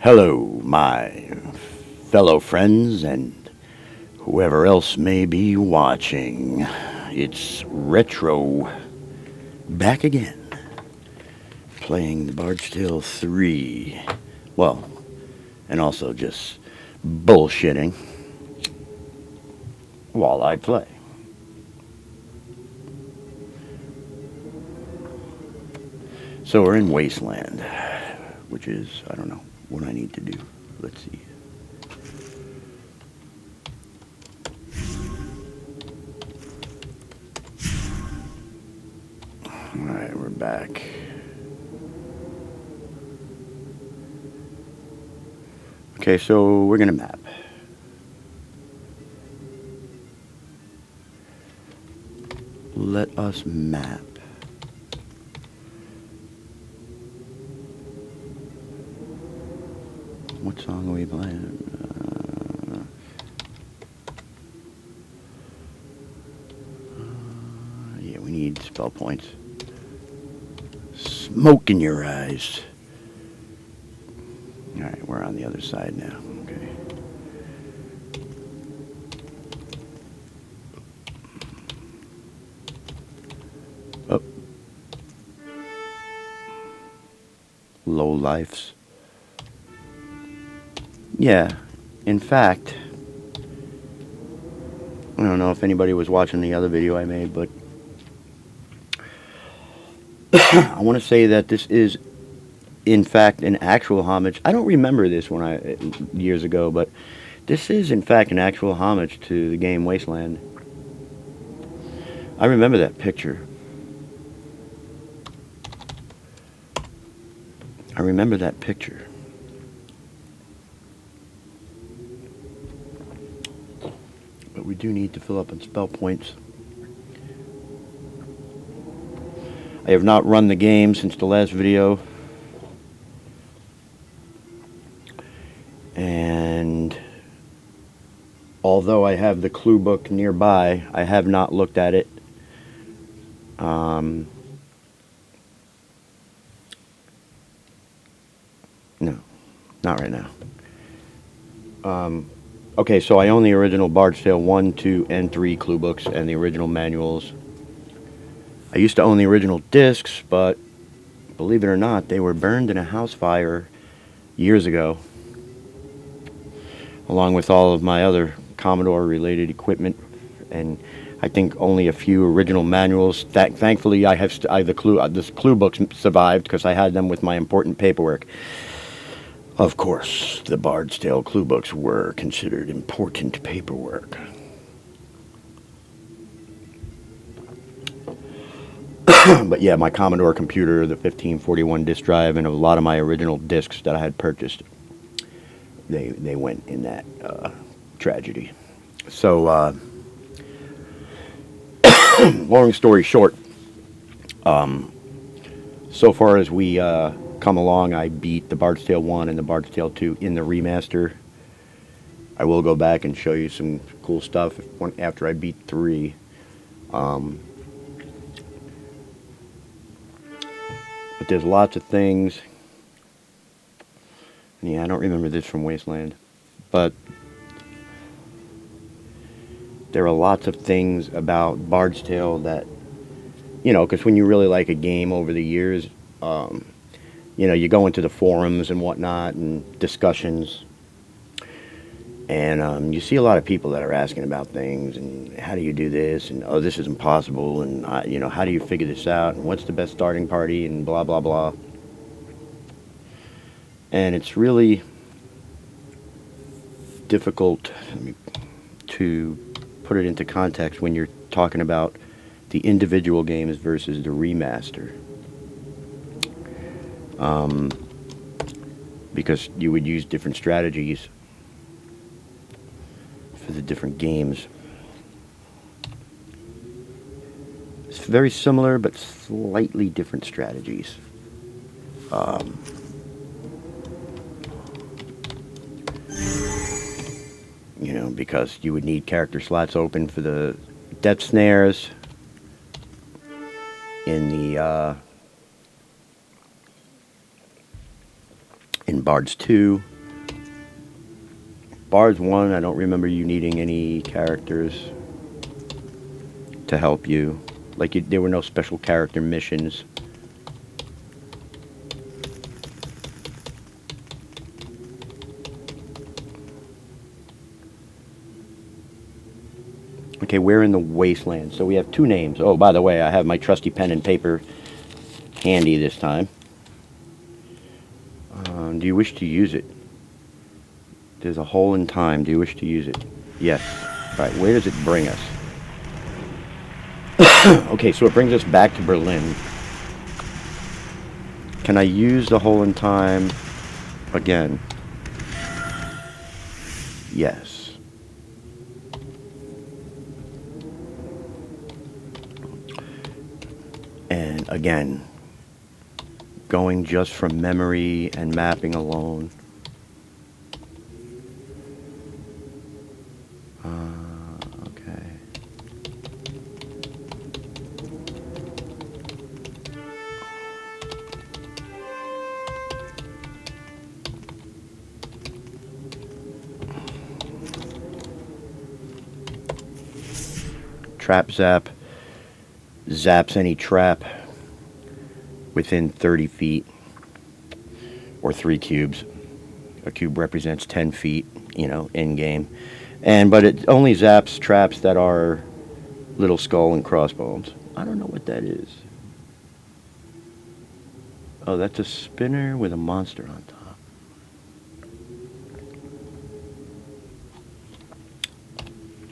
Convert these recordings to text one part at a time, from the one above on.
Hello, my fellow friends and whoever else may be watching. It's Retro back again, playing the Bard's Tale 3. Well, and also just bullshitting while I play. So we're in Wasteland, which is, I don't know what I need to do. Let's see. Alright, we're back. Okay, so we're going to map. Let us map. What song are we playing? Yeah, we need spell points. Smoke in your eyes. Alright, we're on the other side now. Okay. Oh. Low lifes. Yeah, in fact, I don't know if anybody was watching the other video I made, but I want to say that this is, in fact, an actual homage. I don't remember this years ago, but this is, in fact, an actual homage to the game Wasteland. I remember that picture. I remember that picture. But we do need to fill up on spell points. I have not run the game since the last video. And although I have the clue book nearby, I have not looked at it. No, not right now. Okay, so I own the original Bard's Tale 1, 2, and 3 clue books and the original manuals. I used to own the original discs, but believe it or not, they were burned in a house fire years ago, along with all of my other Commodore-related equipment, and I think only a few original manuals. Thankfully, I have this clue books survived because I had them with my important paperwork. Of course, the Bard's Tale clue books were considered important paperwork. But yeah, my Commodore computer, the 1541 disk drive, and a lot of my original discs that I had purchased, they went in that tragedy. So, long story short, so far as we come along, I beat the Bard's Tale 1 and the Bard's Tale 2 in the remaster. I will go back and show you some cool stuff after I beat 3. But there's lots of things. Yeah, I don't remember this from Wasteland. But there are lots of things about Bard's Tale that, you know, because when you really like a game over the years, you know, you go into the forums and whatnot and discussions, and you see a lot of people that are asking about things and how do you do this, and oh, this is impossible, and you know, how do you figure this out, and what's the best starting party, and blah blah blah. And it's really difficult to put it into context when you're talking about the individual games versus the remaster. Because you would use different strategies for the different games. It's very similar, but slightly different strategies. You know, because you would need character slots open for the death snares in the in Bard's 2, Bars 1, I don't remember you needing any characters to help you. Like, there were no special character missions. Okay, we're in the wasteland. So we have 2 names. Oh, by the way, I have my trusty pen and paper handy this time. Do you wish to use it? There's a hole in time. Do you wish to use it? Yes. All right, where does it bring us? Okay, so it brings us back to Berlin. Can I use the hole in time again? Yes. And again, going just from memory and mapping alone. Okay. Trap zap zaps any trap within 30 feet or 3 cubes. A cube represents 10 feet, you know, in game. But it only zaps traps that are little skull and crossbones. I don't know what that is. Oh, that's a spinner with a monster on top.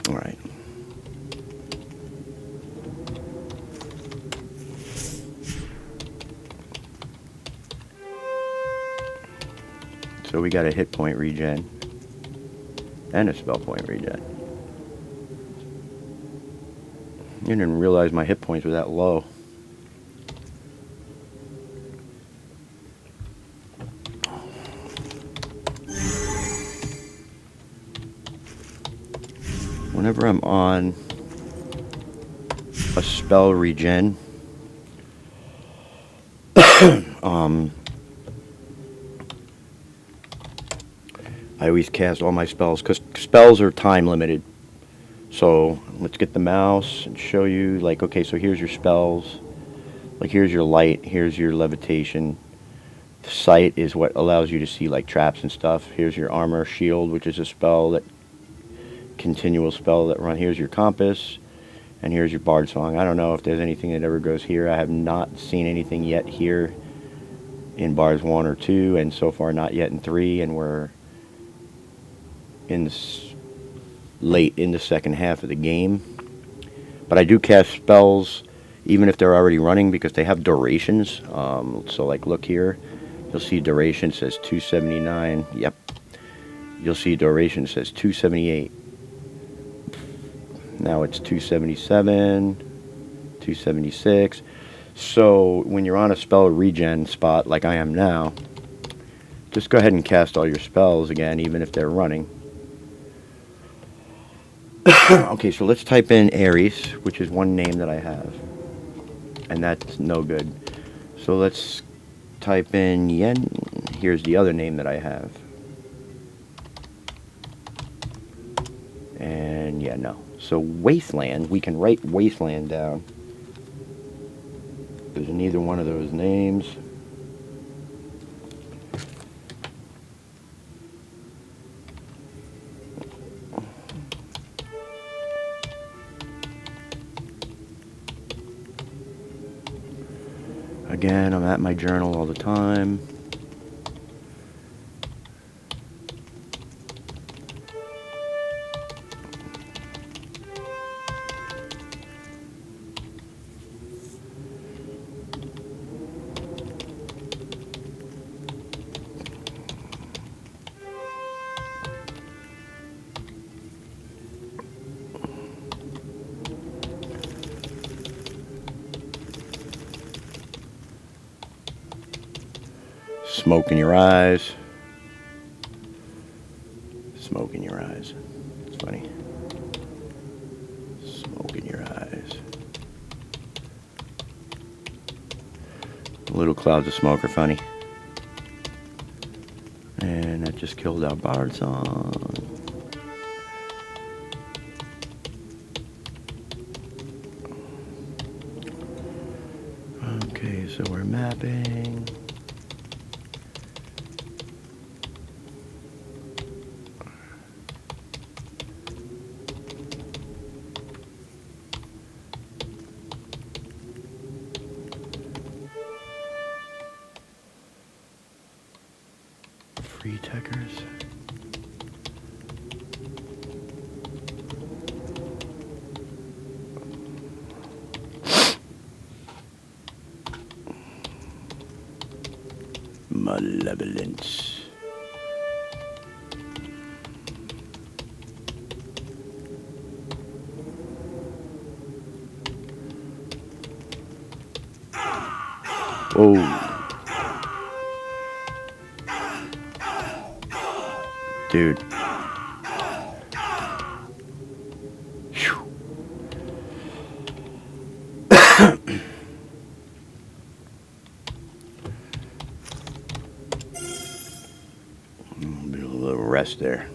All right. So we got a hit point regen and a spell point regen. I didn't realize my hit points were that low. Whenever I'm on a spell regen, I always cast all my spells, because spells are time limited. So let's get the mouse and show you, like, okay, so here's your spells. Like, here's your light, here's your levitation. Sight is what allows you to see, like, traps and stuff. Here's your armor shield, which is a spell that, continual spell that run. Here's your compass, and here's your bard song. I don't know if there's anything that ever goes here. I have not seen anything yet here in bars 1 or 2, and so far not yet in 3, and we're in late in the second half of the game. But I do cast spells even if they're already running, because they have durations. So like, look here, you'll see duration says 279. Yep. You'll see duration says 278. Now it's 277, 276. So when you're on a spell regen spot like I am now, just go ahead and cast all your spells again, even if they're running. Okay, so let's type in Ares, which is one name that I have, and that's no good. So let's type in Yen. Here's the other name that I have. And yeah, no. So Wasteland, we can write Wasteland down. There's neither one of those names. Again, I'm at my journal all the time. Smoke in your eyes. Smoke in your eyes. It's funny. Smoke in your eyes. Little clouds of smoke are funny. And that just killed our bard song. So we're mapping. Free techers. Malevolence. Oh, dude. Phew. A little rest there.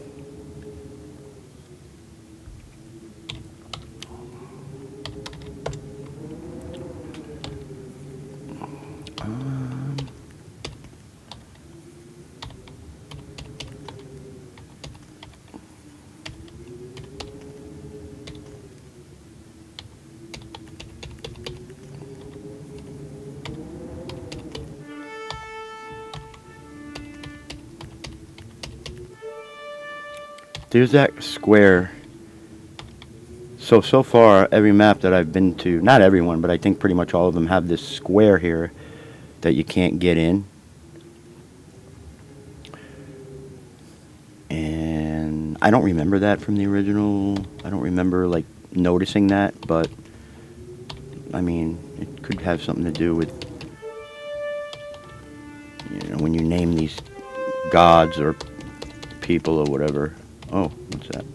There's that square. So far, every map that I've been to, not everyone, but I think pretty much all of them have this square here that you can't get in. And I don't remember that from the original. I don't remember, like, noticing that, but, I mean, it could have something to do with, you know, when you name these gods or people or whatever. Oh, what's that?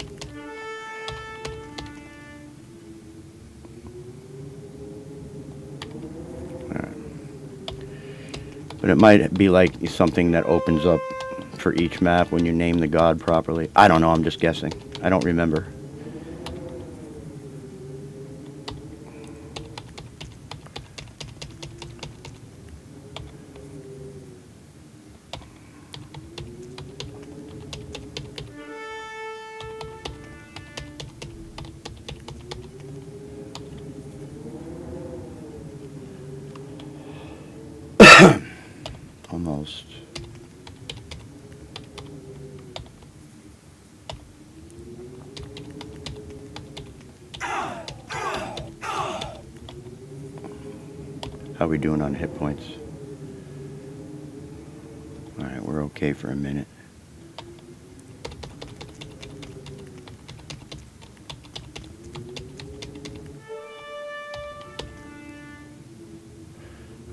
But it might be like something that opens up for each map when you name the god properly. I don't know, I'm just guessing. I don't remember. Almost. How we doing on hit points? Alright, we're okay for a minute.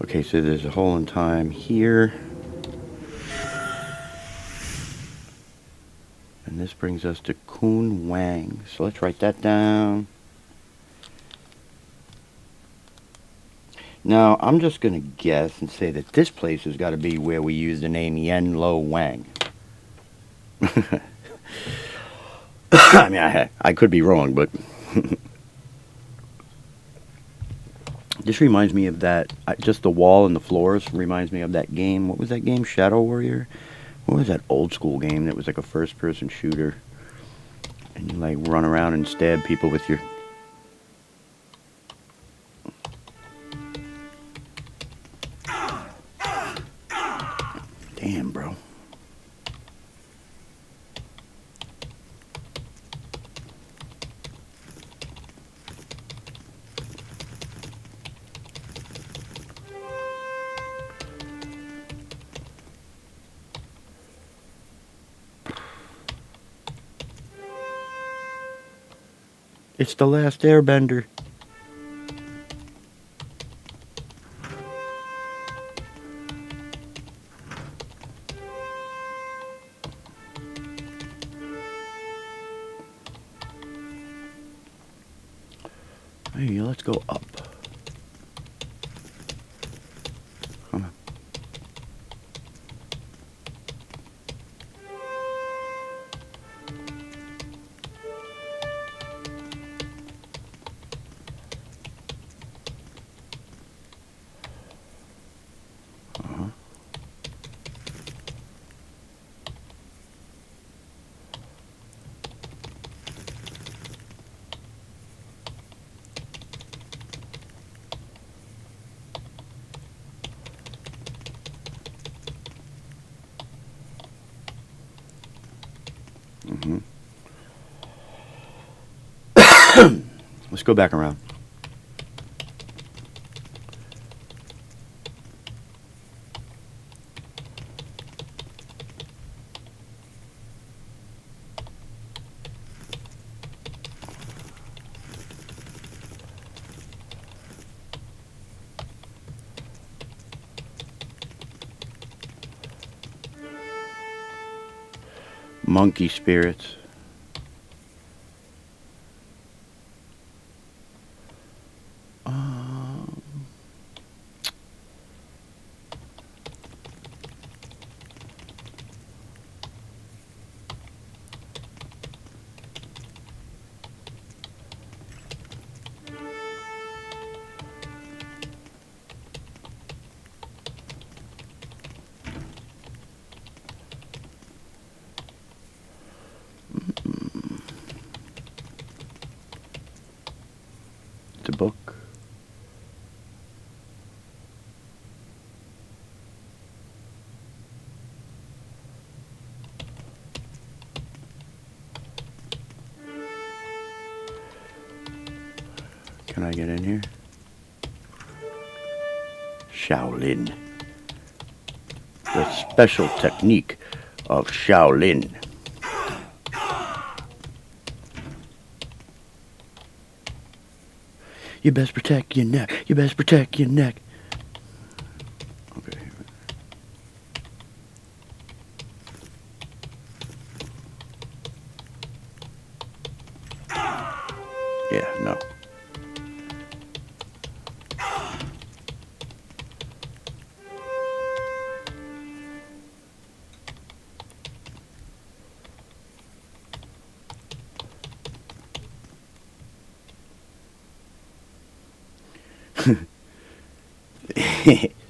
Okay, so there's a hole in time here. And this brings us to Kun Wang. So let's write that down. Now, I'm just going to guess and say that this place has got to be where we use the name Yen Lo Wang. I mean, I could be wrong, but this reminds me of that, just the wall and the floors reminds me of that game. What was that game? Shadow Warrior? What was that old school game that was like a first person shooter? And you like run around and stab people with your... Damn, bro. It's the last airbender. Hey, let's go up. Come on. Let's go back around. Monkey spirits. It's a book. Can I get in here? Shaolin. The special technique of Shaolin. You best protect your neck. You best protect your neck. Okay. Yeah, no.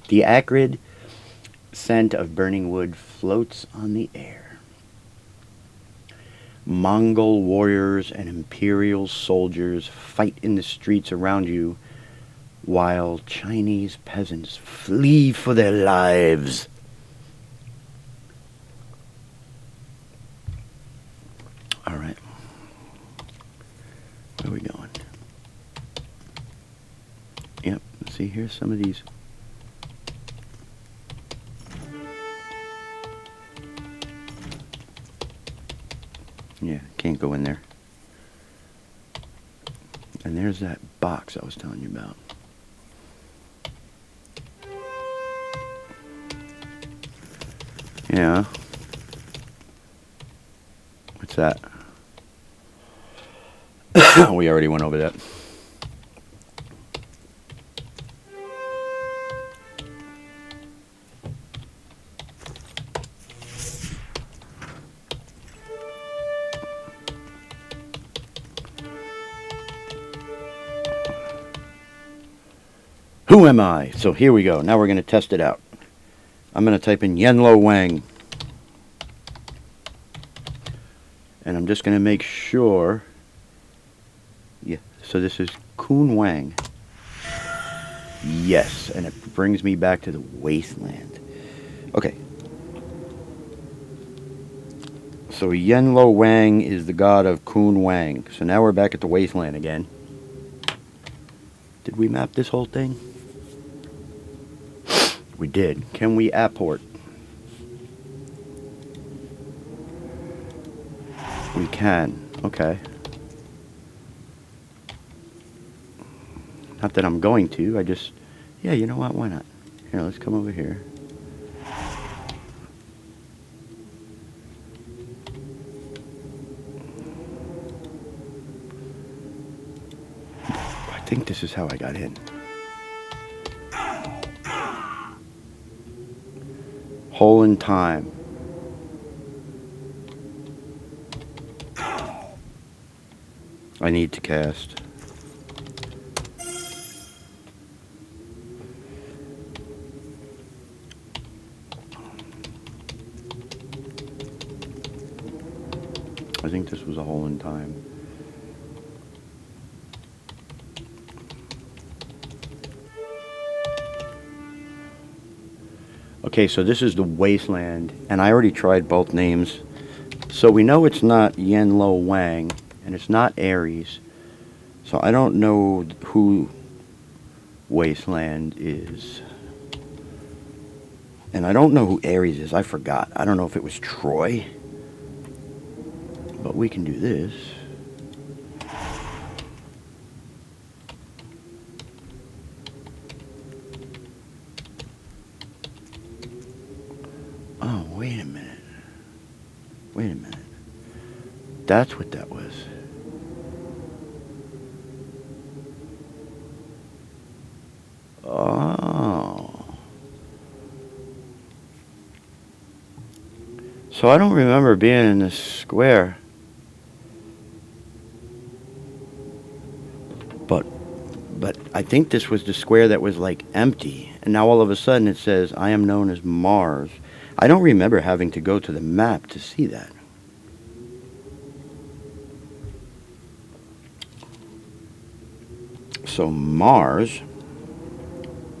The acrid scent of burning wood floats on the air. Mongol warriors and imperial soldiers fight in the streets around you, while Chinese peasants flee for their lives. All right. Where are we going? Yep. See, here's some of these. Yeah, can't go in there. And there's that box I was telling you about. Yeah. What's that? We already went over that. Who am I? So here we go. Now we're going to test it out. I'm going to type in Yenlo Wang. And I'm just going to make sure. Yeah, so this is Kun Wang. Yes, and it brings me back to the wasteland. Okay. So Yenlo Wang is the god of Kun Wang. So now we're back at the wasteland again. Did we map this whole thing? We did. Can we apport? We can. Okay. Not that I'm going to. I just... Yeah, you know what? Why not? Here, let's come over here. I think this is how I got in. Hole in time. I need to cast. I think this was a hole in time. Okay, so this is the wasteland, and I already tried both names. So we know it's not Yenlo Wang, and it's not Aries. So I don't know who Wasteland is. And I don't know who Aries is. I forgot. I don't know if it was Troy. But we can do this. Oh, wait a minute. Wait a minute. That's what that was. Oh. So I don't remember being in this square. But I think this was the square that was like empty. And now all of a sudden it says, I am known as Mars. I don't remember having to go to the map to see that. So Mars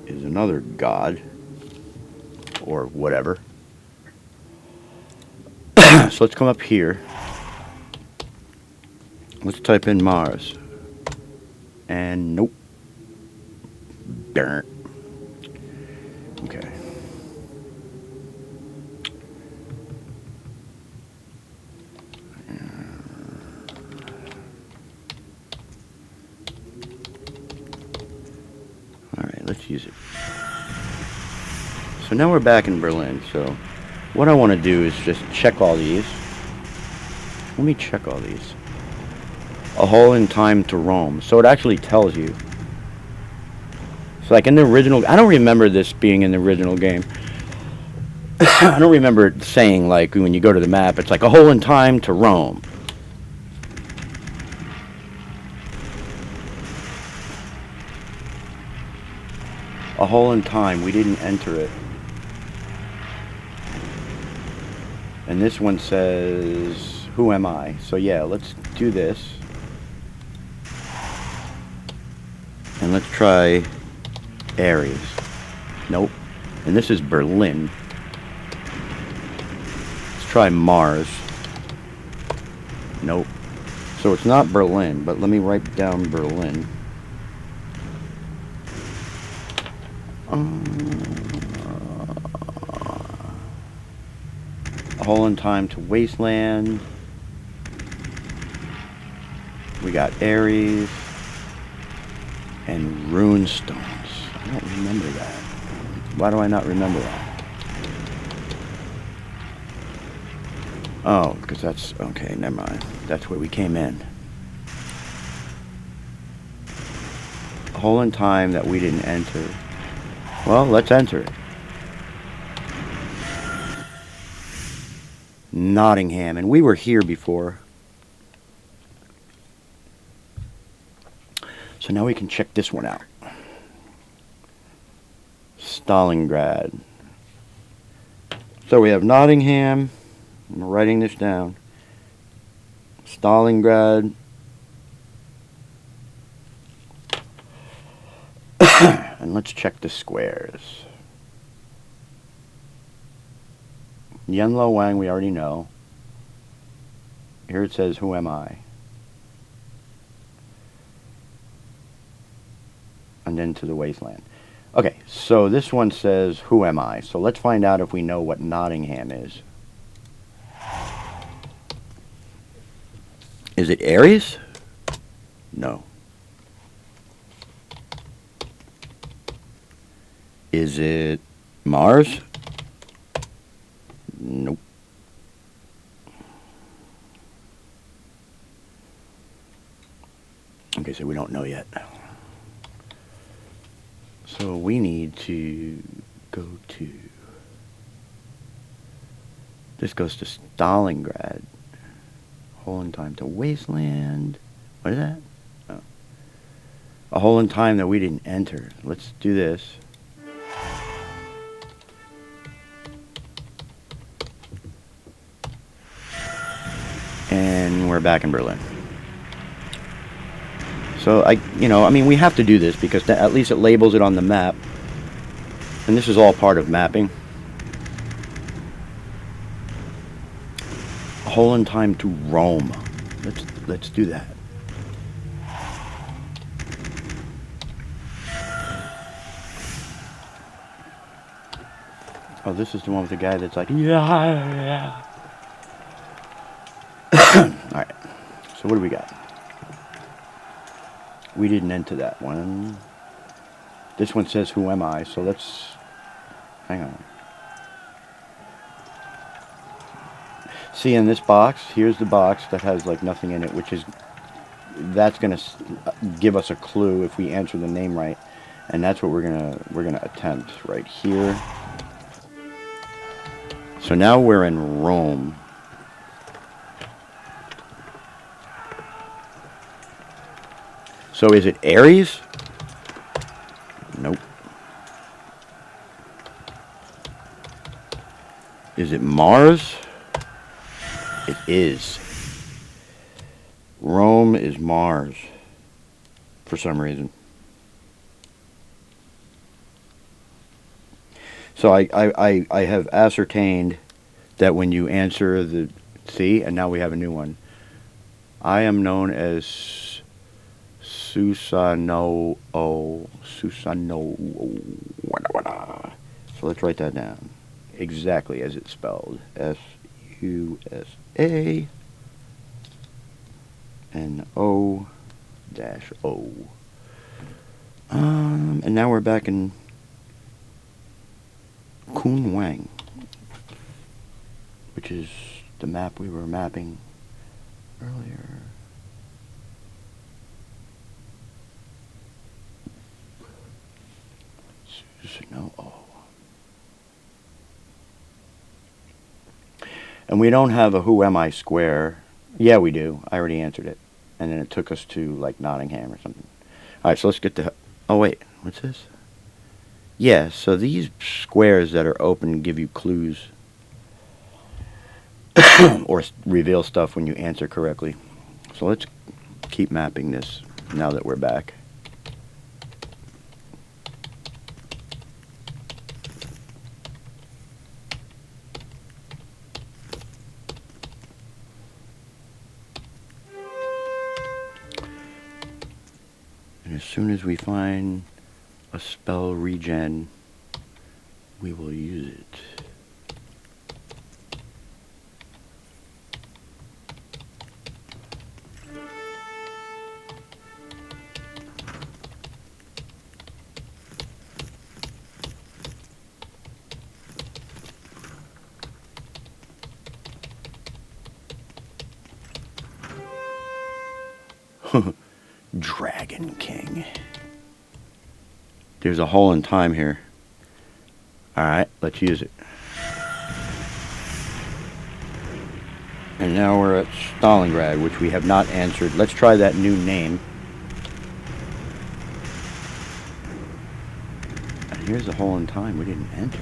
is another god, or whatever. So let's come up here. Let's type in Mars. And nope. Darn. Okay. Alright, let's use it. So now we're back in Berlin. So what I want to do is just check all these. Let me check all these. A hole in time to Rome. So it actually tells you. So like in the original, I don't remember this being in the original game. I don't remember it saying like when you go to the map, it's like a hole in time to Rome. A hole in time, we didn't enter it. And this one says, who am I? So yeah, let's do this. And let's try Aries. Nope. And this is Berlin. Let's try Mars. Nope. So it's not Berlin, but let me write down Berlin. A hole in time to Wasteland. We got Aries. And rune stones. I don't remember that. Why do I not remember that? Oh, because that's... Okay, never mind. That's where we came in. A hole in time that we didn't enter. Well, let's enter it. Nottingham. And we were here before. So now we can check this one out. Stalingrad. So we have Nottingham. I'm writing this down. Stalingrad. And let's check the squares. Yenlo Wang, we already know. Here it says, who am I? And then to the Wasteland. Okay, so this one says, who am I? So let's find out if we know what Nottingham is. Is it Aries? No. Is it Mars? Nope. Okay, so we don't know yet. So we need to go to... This goes to Stalingrad. Hole in time to Wasteland. What is that? Oh. A hole in time that we didn't enter. Let's do this. And we're back in Berlin. So we have to do this because at least it labels it on the map. And this is all part of mapping. hole in time to Rome. Let's do that. Oh, this is the one with the guy that's like, yeah. Alright, so what do we got? We didn't enter that one. This one says, who am I? So let's, hang on. See, in this box, here's the box that has like nothing in it, which is, that's going to give us a clue if we answer the name right. And that's what we're gonna attempt right here. So now we're in Rome. So is it Aries? Nope. Is it Mars? It is. Rome is Mars for some reason. So I have ascertained that when you answer the C, and now we have a new one. I am known as Susano. So let's write that down. Exactly as it's spelled. S-U-S-A N-O-O. And now we're back in Kun Wang, which is the map we were mapping earlier. No, oh. And we don't have a who am I square. Yeah, we do. I already answered it. And then it took us to like Nottingham or something. Alright, so let's get to, oh wait, what's this? Yeah, so these squares that are open give you clues or reveal stuff when you answer correctly. So let's keep mapping this now that we're back. And as soon as we find a spell regen, we will use it. Dragon King. There's a hole in time here. Alright, let's use it. And now we're at Stalingrad, which we have not answered. Let's try that new name. And here's a hole in time we didn't enter.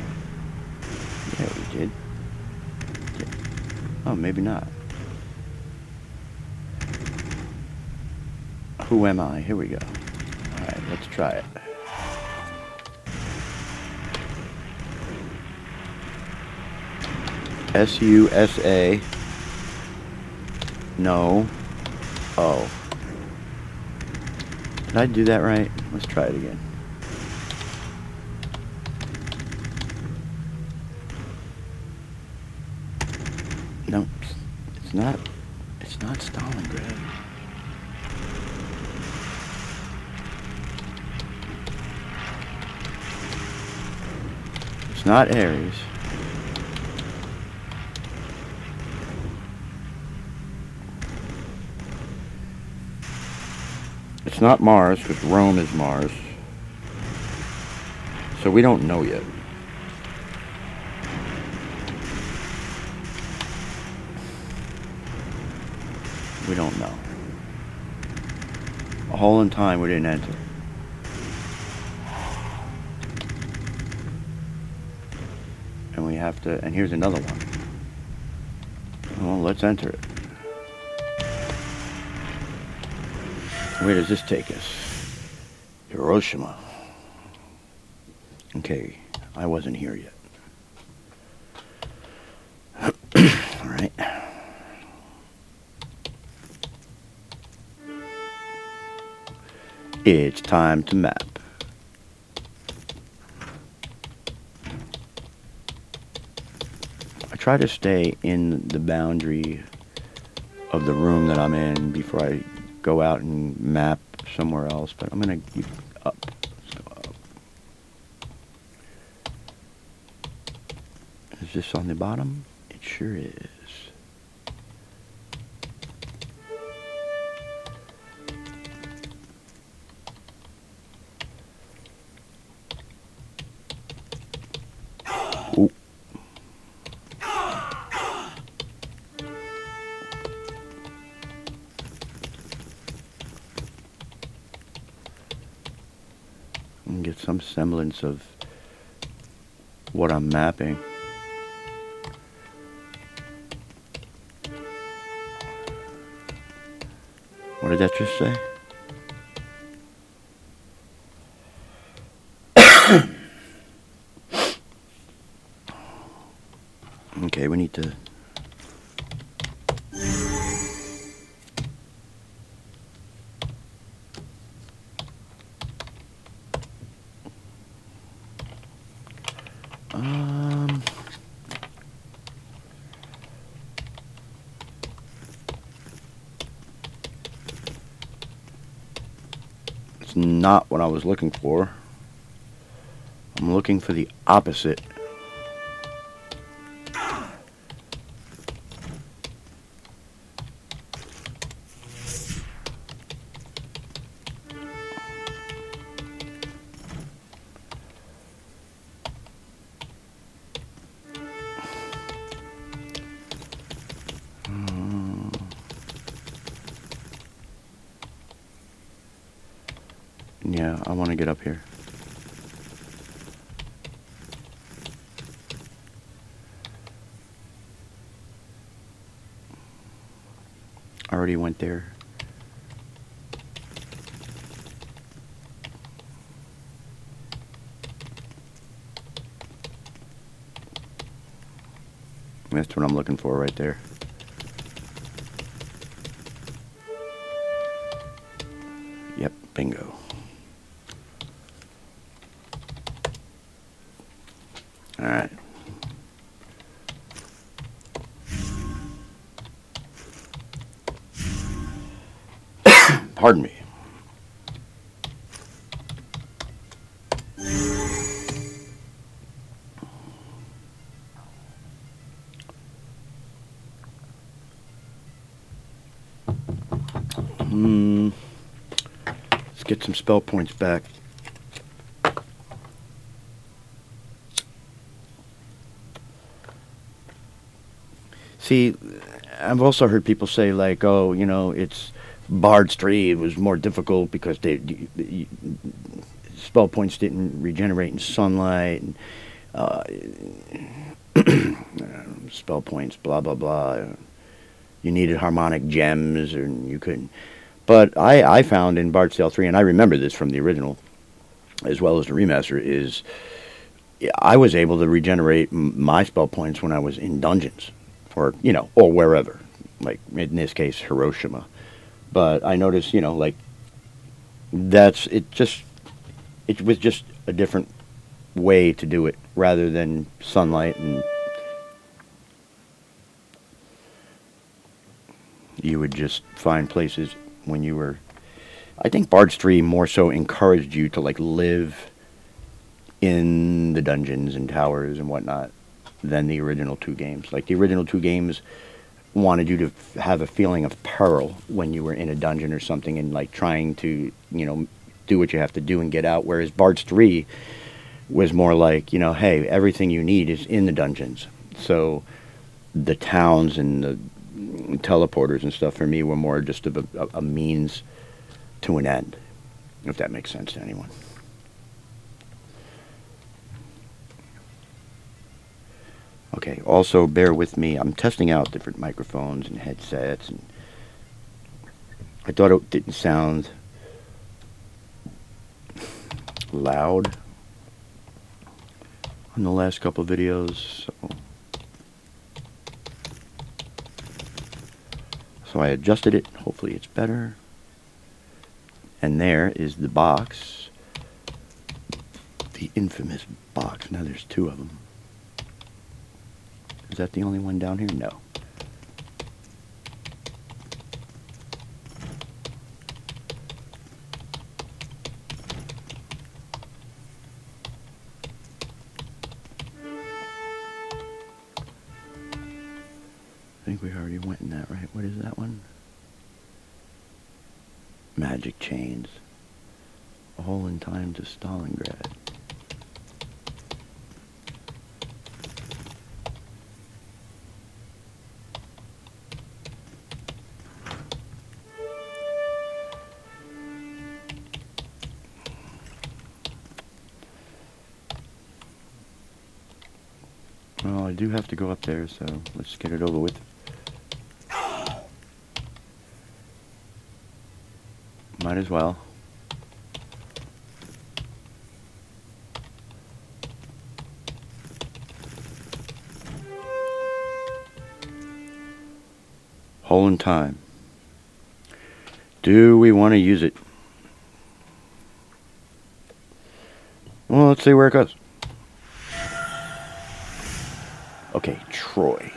Yeah, we did. Oh, maybe not. Who am I? Here we go. Alright, let's try it. S-U-S-A. No. Oh. Did I do that right? Let's try it again. No, it's not. It's not Stalingrad. It's not Aries. It's not Mars, because Rome is Mars. So we don't know yet. We don't know. A hole in time we didn't enter. And we have to, and here's another one. Well, let's enter it. Where does this take us? Hiroshima. Okay, I wasn't here yet. Alright. It's time to map. I try to stay in the boundary of the room that I'm in before I go out and map somewhere else, but I'm going to keep up. Let's go up. Is this on the bottom? It sure is. Ooh. And get some semblance of what I'm mapping. What did that just say? Okay, we need to... It's not what I was looking for. I'm looking for the opposite. Yeah, I want to get up here. I already went there. That's what I'm looking for right there. Yep, bingo. All right. Pardon me. Let's get some spell points back. See, I've also heard people say like, oh, you know, it's Bard's 3 was more difficult because the spell points didn't regenerate in sunlight, and spell points, blah blah blah. You needed harmonic gems, and you couldn't. But I found in Bard's Tale 3, and I remember this from the original, as well as the remaster, is I was able to regenerate my spell points when I was in dungeons, or you know, or wherever. Like in this case, Hiroshima. But I noticed, you know, like that's it. Just it was just a different way to do it rather than sunlight, and you would just find places when you were. I think Bard's 3 more so encouraged you to like live in the dungeons and towers and whatnot than the original 2 games. Like the original 2 games wanted you to have a feeling of peril when you were in a dungeon or something, and like trying to, you know, do what you have to do and get out, whereas Bard's 3 was more like, you know, hey, everything you need is in the dungeons. So the towns and the teleporters and stuff for me were more just of a means to an end, if that makes sense to anyone. Okay, also bear with me. I'm testing out different microphones and headsets, and I thought it didn't sound loud on the last couple of videos, so I adjusted it. Hopefully it's better. And there is the box. The infamous box. Now there's two of them. Is that the only one down here? No. I think we already went in that, right? What is that one? Magic chains. A hole in time to Stalingrad. Well, I do have to go up there, so let's get it over with. Might as well. Hole in time. Do we want to use it? Well, let's see where it goes. Okay, Troy.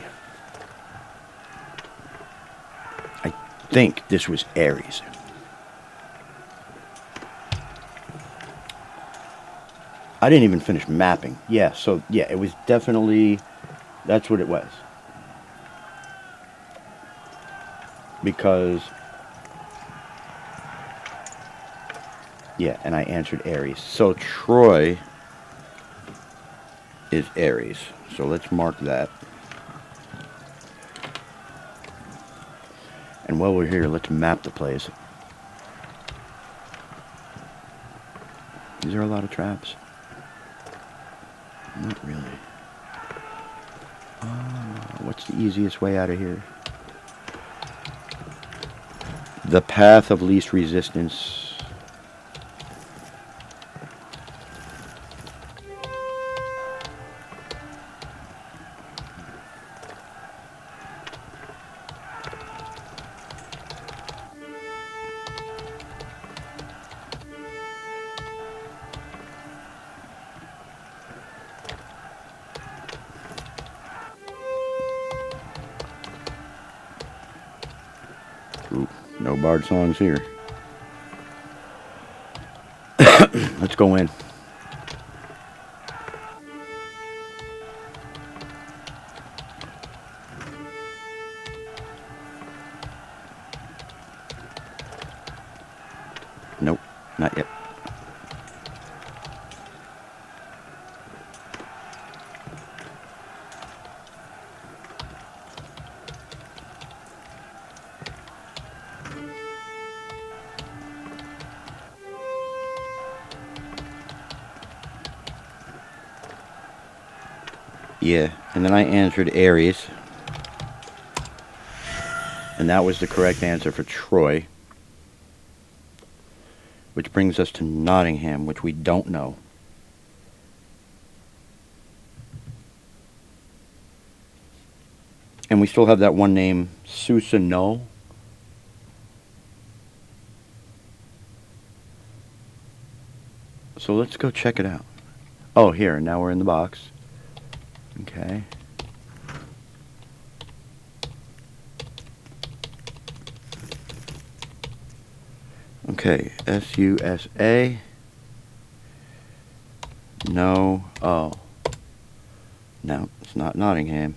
I think this was Aries. I didn't even finish mapping. Yeah, so yeah, it was definitely, that's what it was. Because, yeah, and I answered Aries. So Troy is Aries. So let's mark that. And while we're here, let's map the place. Is there a lot of traps? Not really. What's the easiest way out of here? The path of least resistance. Ooh, no bard songs here. Let's go in. Nope, not yet. Yeah, and then I answered Aries. And that was the correct answer for Troy. Which brings us to Nottingham, which we don't know. And we still have that one name, Susano. So let's go check it out. Oh, here, now we're in the box. Okay. Okay, S-U-S-A. No. Oh. No, it's not Nottingham.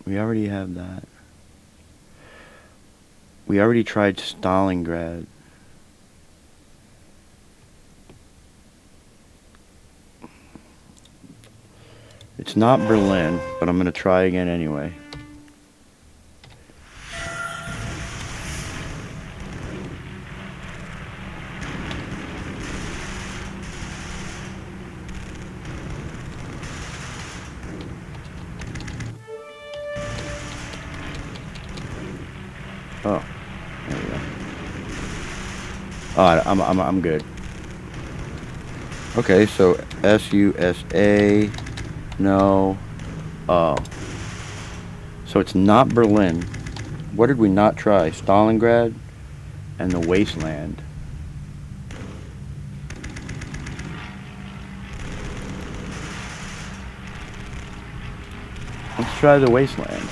We already have that. We already tried Stalingrad. It's not Berlin, but I'm going to try again anyway. Oh, there we go. All right, I'm good. Okay, so S-U-S-A, no, oh. So it's not Berlin. What did we not try? Stalingrad and the Wasteland. Let's try the Wasteland.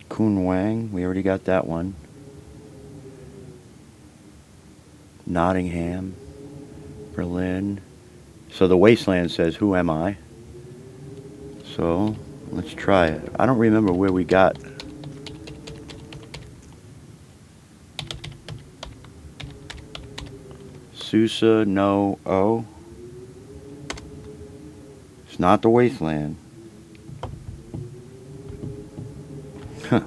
Kun Wang, we already got that one. Nottingham, Berlin. So the Wasteland says, who am I? So let's try it. I don't remember where we got. Susa, no, oh. It's not the Wasteland. Huh.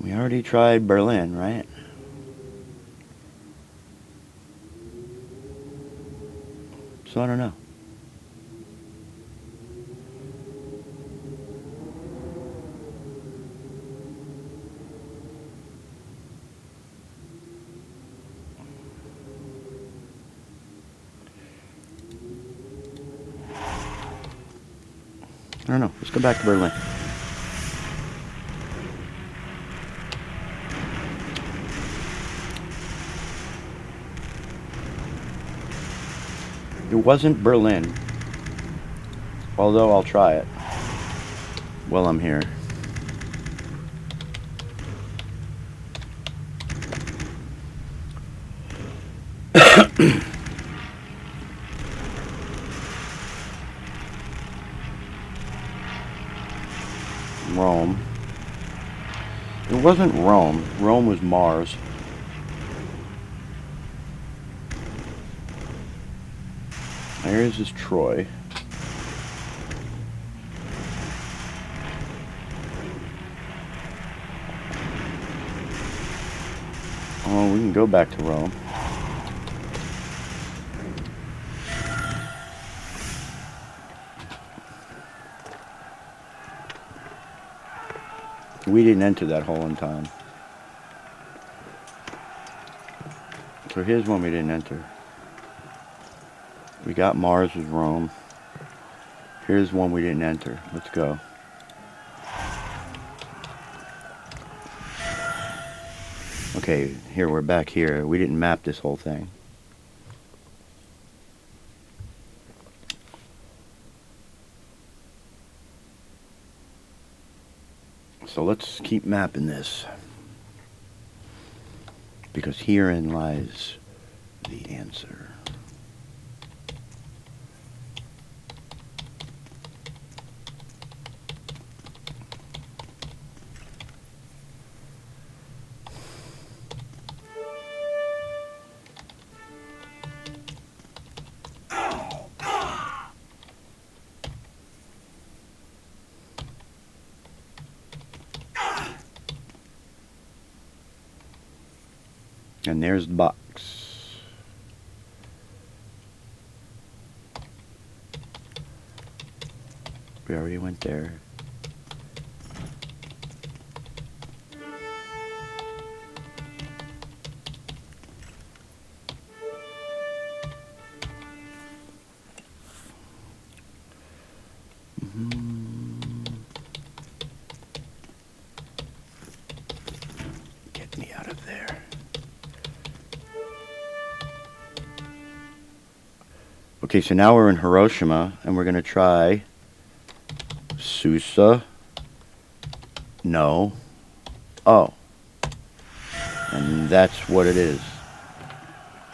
We already tried Berlin, right? So I don't know. I don't know. Let's go back to Berlin. It wasn't Berlin, although I'll try it while I'm here. Rome. It wasn't Rome. Rome was Mars. There's is Troy. Oh, we can go back to Rome. We didn't enter that hole in time. So here's one we didn't enter. We got Mars as Rome. Here's one we didn't enter. Let's go. Okay, here we're back here. We didn't map this whole thing. So let's keep mapping this, because herein lies the answer. And there's the box. We already went there. Get me out of there. Okay, so now we're in Hiroshima, and we're going to try Susa, no, oh. And that's what it is.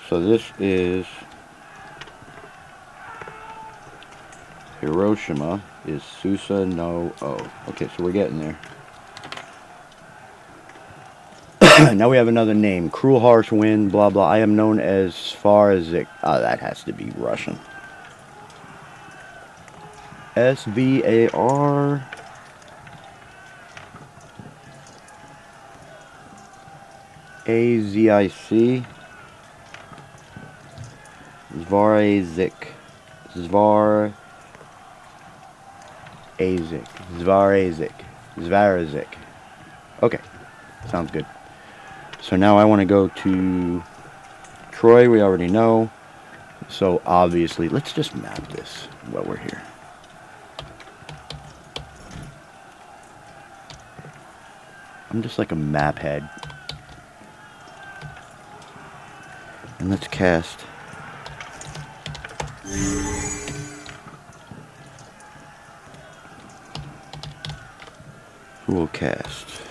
So this is Hiroshima is Susa, no, oh. Okay, so we're getting there. Now we have another name. Cruel, harsh wind, blah, blah. I am known as far as it... that has to be Russian. S-V-A-R... A-Z-I-C... Zvarazek. Zvarazek. Zvarazek. Okay, sounds good. So now I want to go to Troy, we already know. So obviously, let's just map this while we're here. I'm just like a map head. And let's cast. Who will cast?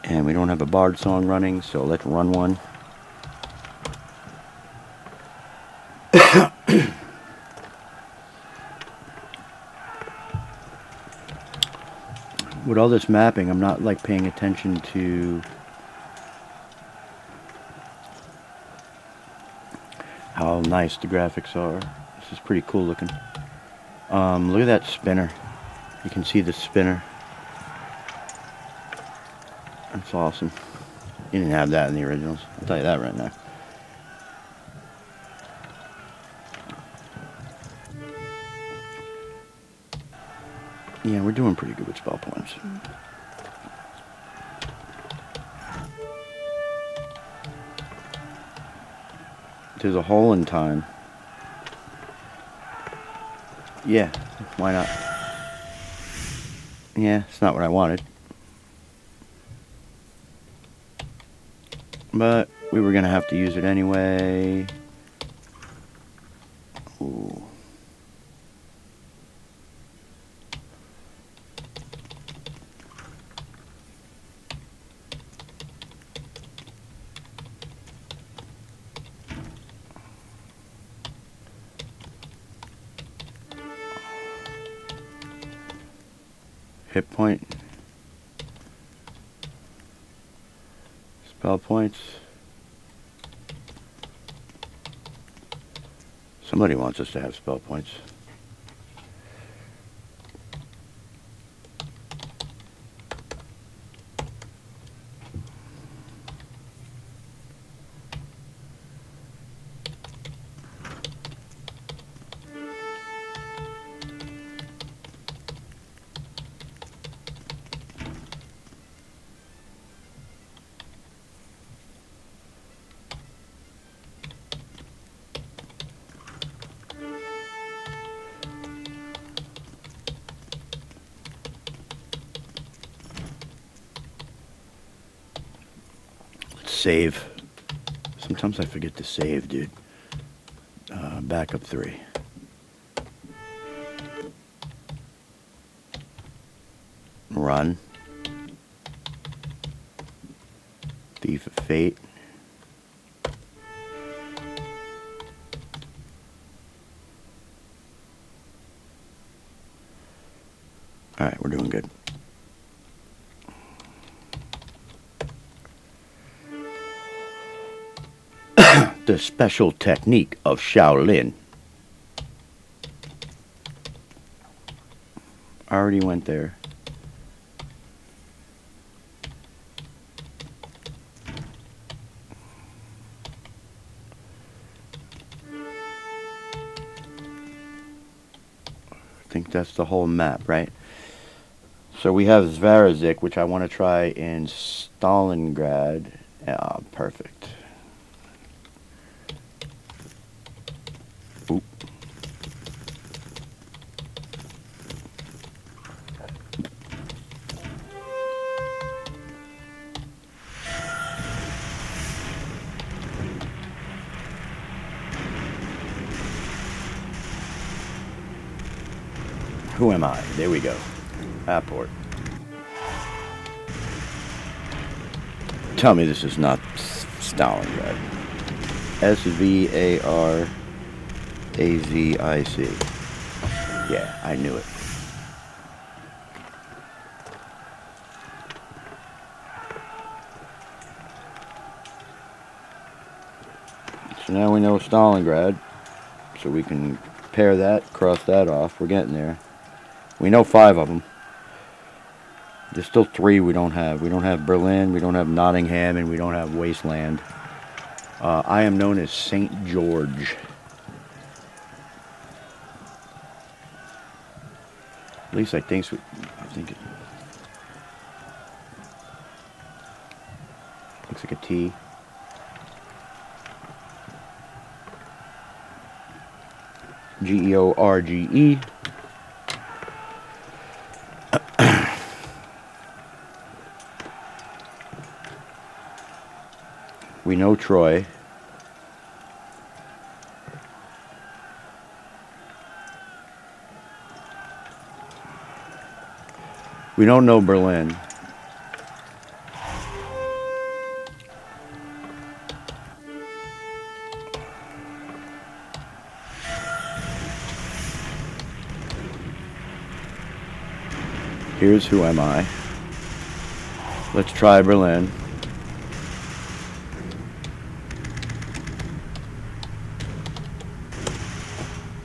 And we don't have a bard song running, so let's run one. With all this mapping, I'm not like paying attention to how nice the graphics are. This is pretty cool looking. Look at that spinner. You can see the spinner. That's awesome. You didn't have that in the originals. I'll tell you that right now. Yeah, we're doing pretty good with spell points. There's a hole in time. Yeah, why not? Yeah, it's not what I wanted. But we were going to have to use it anyway. Ooh. Hit point. Spell points. Somebody wants us to have spell points. Save. Sometimes I forget to save, dude. Backup 3. Run. Thief of Fate. Alright, we're doing good. The special technique of Shaolin. I already went there. I think that's the whole map, right? So we have Zvarazek, which I want to try in Stalingrad. Perfect. Oop. Who am I? There we go. Apport. Tell me this is not Stalingrad. Svarazic. Yeah, I knew it. So now we know Stalingrad. So we can pair that, cross that off. We're getting there. We know 5 of them. There's still 3 we don't have. We don't have Berlin, we don't have Nottingham, and we don't have Wasteland. I am known as Saint George. At least I think it looks like a T. George. We know Troy. We don't know Berlin. Here's Who Am I. Let's try Berlin.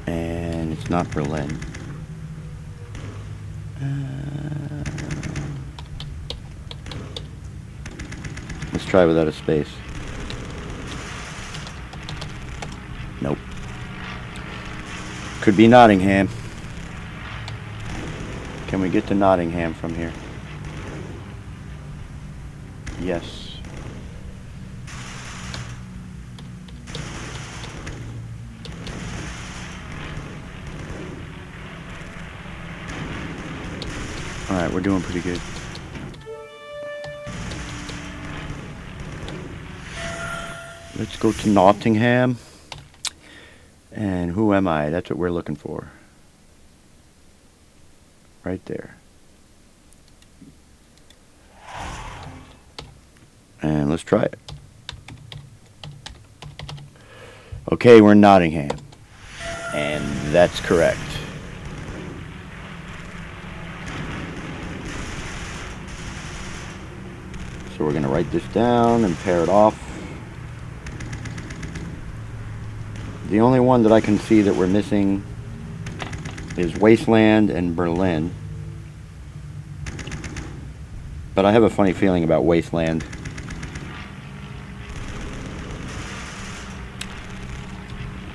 And it's not Berlin. Let's try without a space. Nope. Could be Nottingham. Can we get to Nottingham from here? Yes. Alright, we're doing pretty good. Let's go to Nottingham. And who am I? That's what we're looking for. Right there. And let's try it. Okay, we're in Nottingham. And that's correct. So we're going to write this down and pair it off. The only one that I can see that we're missing is Wasteland and Berlin. But I have a funny feeling about Wasteland.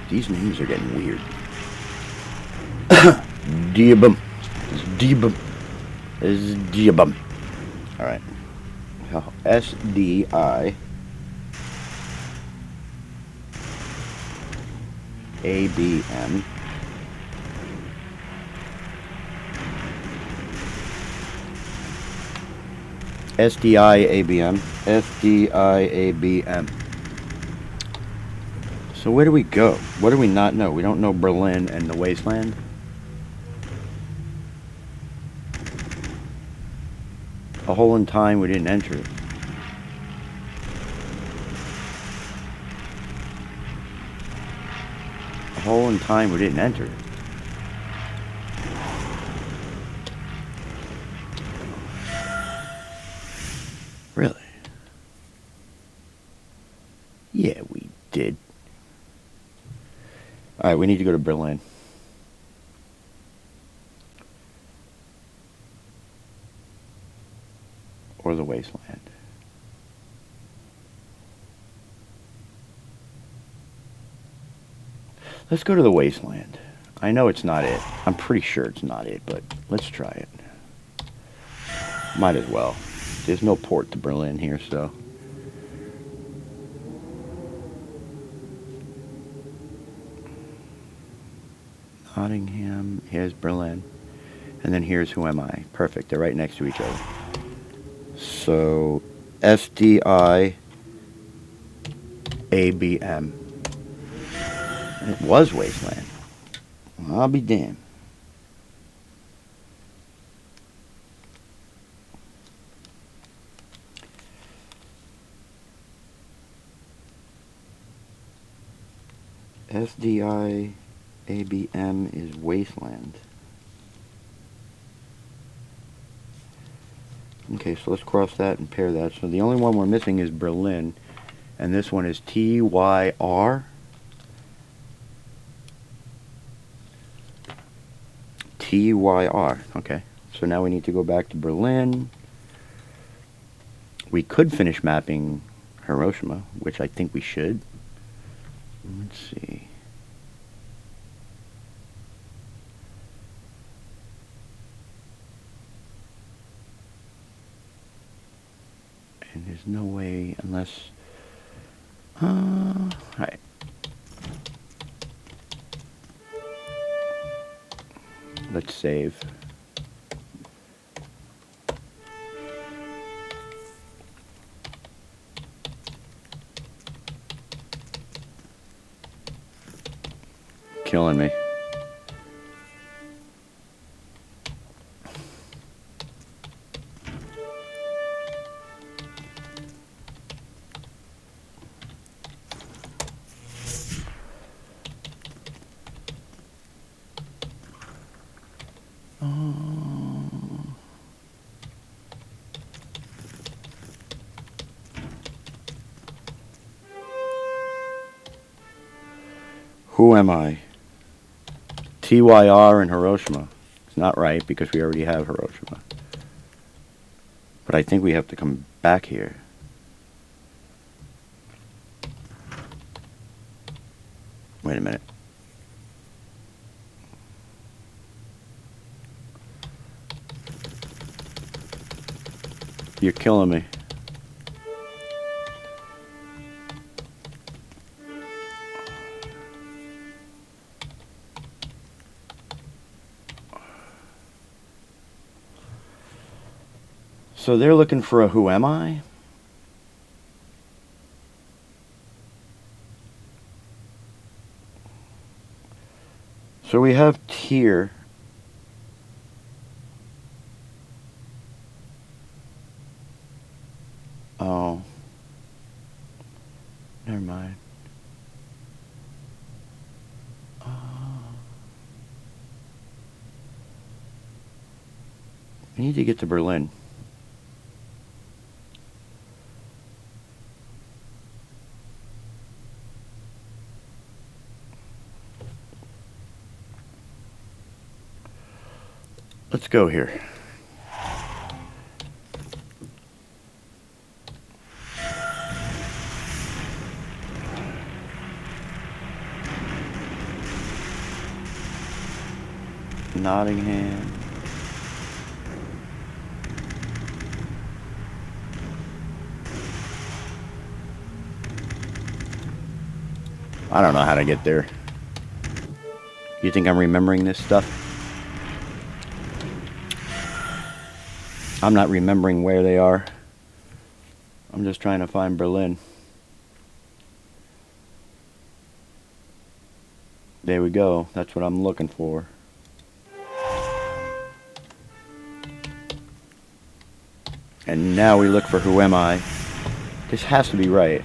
These names are getting weird. Diabum. Diabum. Diabum. Alright. SDI ABM SDI-ABM. So where do we go? What do we not know? We don't know Berlin and the Wasteland. A hole in time we didn't enter it. A hole in time we didn't enter it. Really? Yeah, we did. Alright, we need to go to Berlin. Or the Wasteland. Let's go to the Wasteland. I know it's not it. I'm pretty sure it's not it, but let's try it. Might as well. There's no port to Berlin here, so. Nottingham, here's Berlin. And then here's Who Am I. Perfect, they're right next to each other. So, SDI ABM. It was Wasteland. Well, I'll be damned. SDI ABM is Wasteland. Okay, so let's cross that and pair that. So the only one we're missing is Berlin. And this one is TYR. TYR. Okay, so now we need to go back to Berlin. We could finish mapping Hiroshima, which I think we should. Let's see. And there's no way unless... Alright. Let's save. Killing me. Who am I? TYR in Hiroshima. It's not right because we already have Hiroshima. But I think we have to come back here. Wait a minute. You're killing me. So they're looking for a who am I? So we have tier. Oh. Never mind. We need to get to Berlin. Let's go here. Nottingham. I don't know how to get there. You think I'm remembering this stuff? I'm not remembering where they are. I'm just trying to find Berlin. There we go. That's what I'm looking for. And now we look for who am I. This has to be right.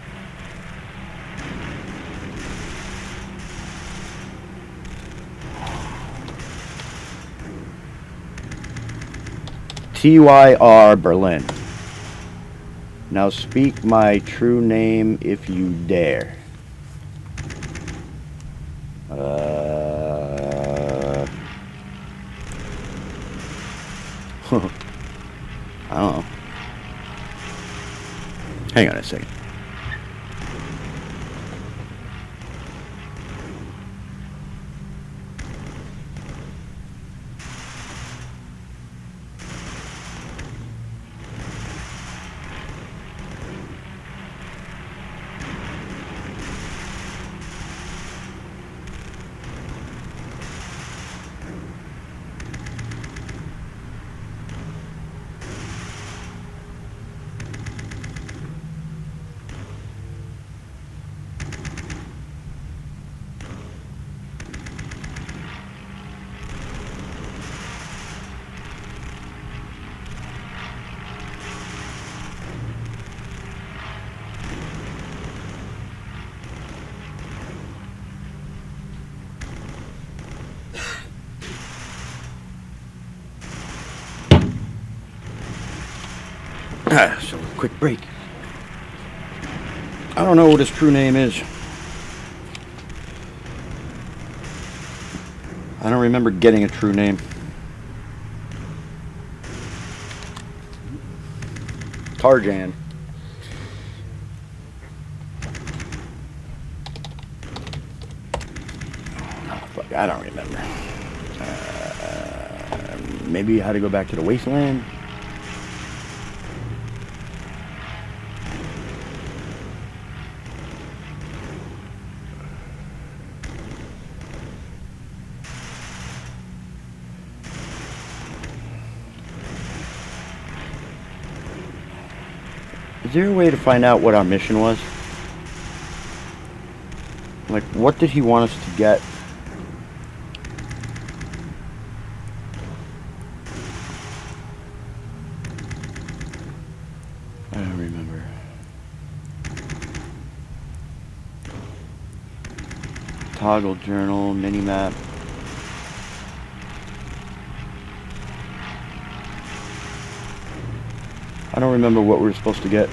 TYR Berlin. Now speak my true name if you dare. I don't know. Hang on a second. So quick break. I don't know what his true name is. I don't remember getting a true name. Tarjan. I don't remember. Maybe how to go back to the wasteland? Is there a way to find out what our mission was? Like, what did he want us to get? I don't remember. Toggle journal, mini-map. I don't remember what we were supposed to get.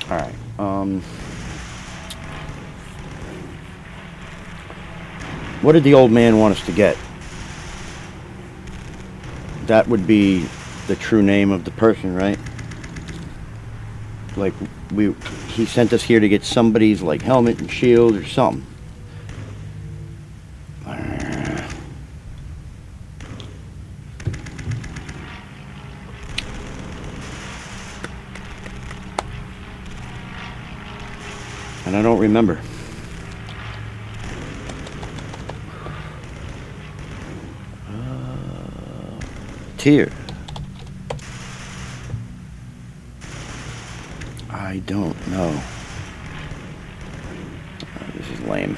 Alright, what did the old man want us to get? That would be the true name of the person, right? Like, he sent us here to get somebody's, like, helmet and shield or something. And I don't remember. Tier. I don't know. This is lame.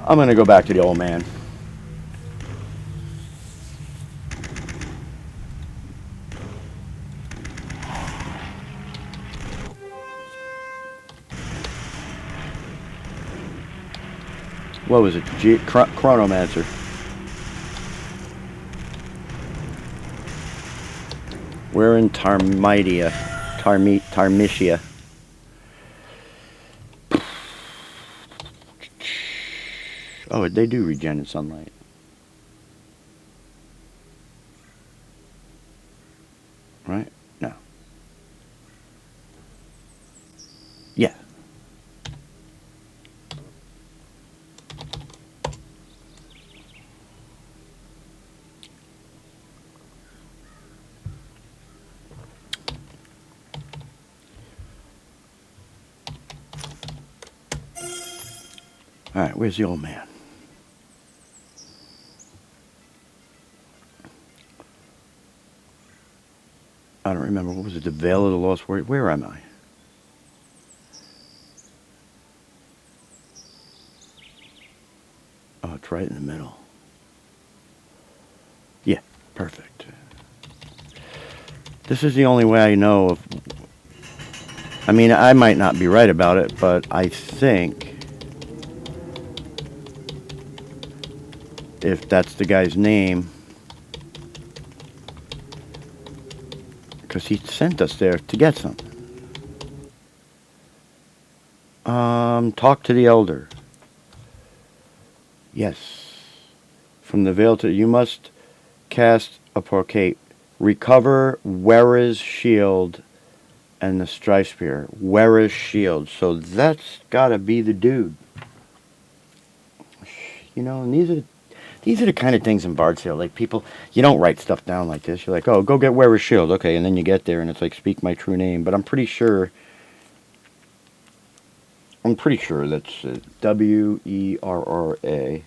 I'm gonna go back to the old man. What was it? Chronomancer. We're in Tarmitia. Oh, they do regen in sunlight. Right? No. Yeah. Alright, where's the old man? I don't remember. What was it? The Veil of the Lost Warrior? Where am I? Oh, it's right in the middle. Yeah, perfect. This is the only way I know of... I mean, I might not be right about it, but I think... if that's the guy's name... because he sent us there to get something. Talk to the elder. Yes. From the veil to... you must cast a porcate. Recover Wera's shield and the strife spear. Wera's shield. So that's gotta be the dude. You know, and these are the kind of things in Bard Sale. Like, people, you don't write stuff down like this. You're like, oh, go get Wera's shield. Okay, and then you get there and it's like, speak my true name. But I'm pretty sure that's Werra.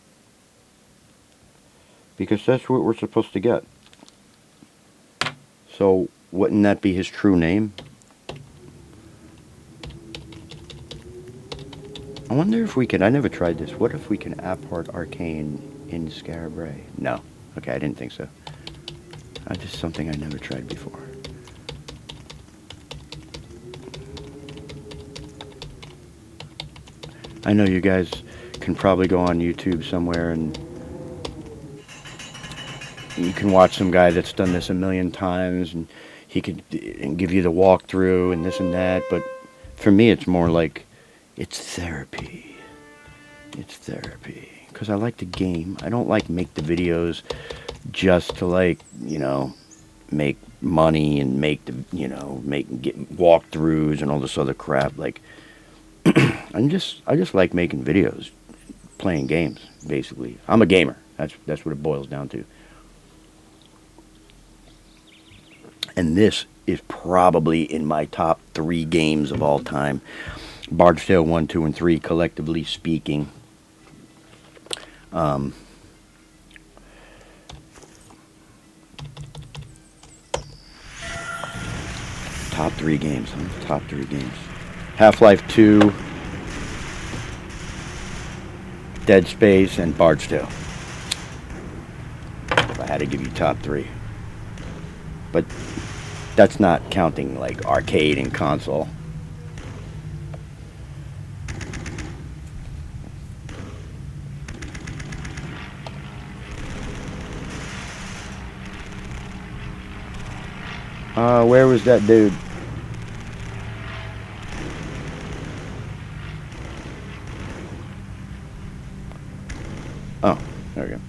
Because that's what we're supposed to get. So, wouldn't that be his true name? I wonder if we can... I never tried this. What if we can apport Arcane in Scarabray? No. Okay, I didn't think so. That's just something I never tried before. I know you guys can probably go on YouTube somewhere and you can watch some guy that's done this a million times and he could give you the walkthrough and this and that, but for me it's more like It's therapy. It's therapy. Because I like to game. I don't like make the videos just to like, you know, make money and make the, you know, get walkthroughs and all this other crap. Like, I just like making videos, playing games, basically. I'm a gamer. That's what it boils down to. And this is probably in my top 3 games of all time. Bard's Tale 1, 2, and 3, collectively speaking. Top 3 games, huh? Top 3 games. Half-Life 2, Dead Space, and Bard's Tale. If I had to give you top 3. But that's not counting like arcade and console. Where was that dude? Oh, there we go.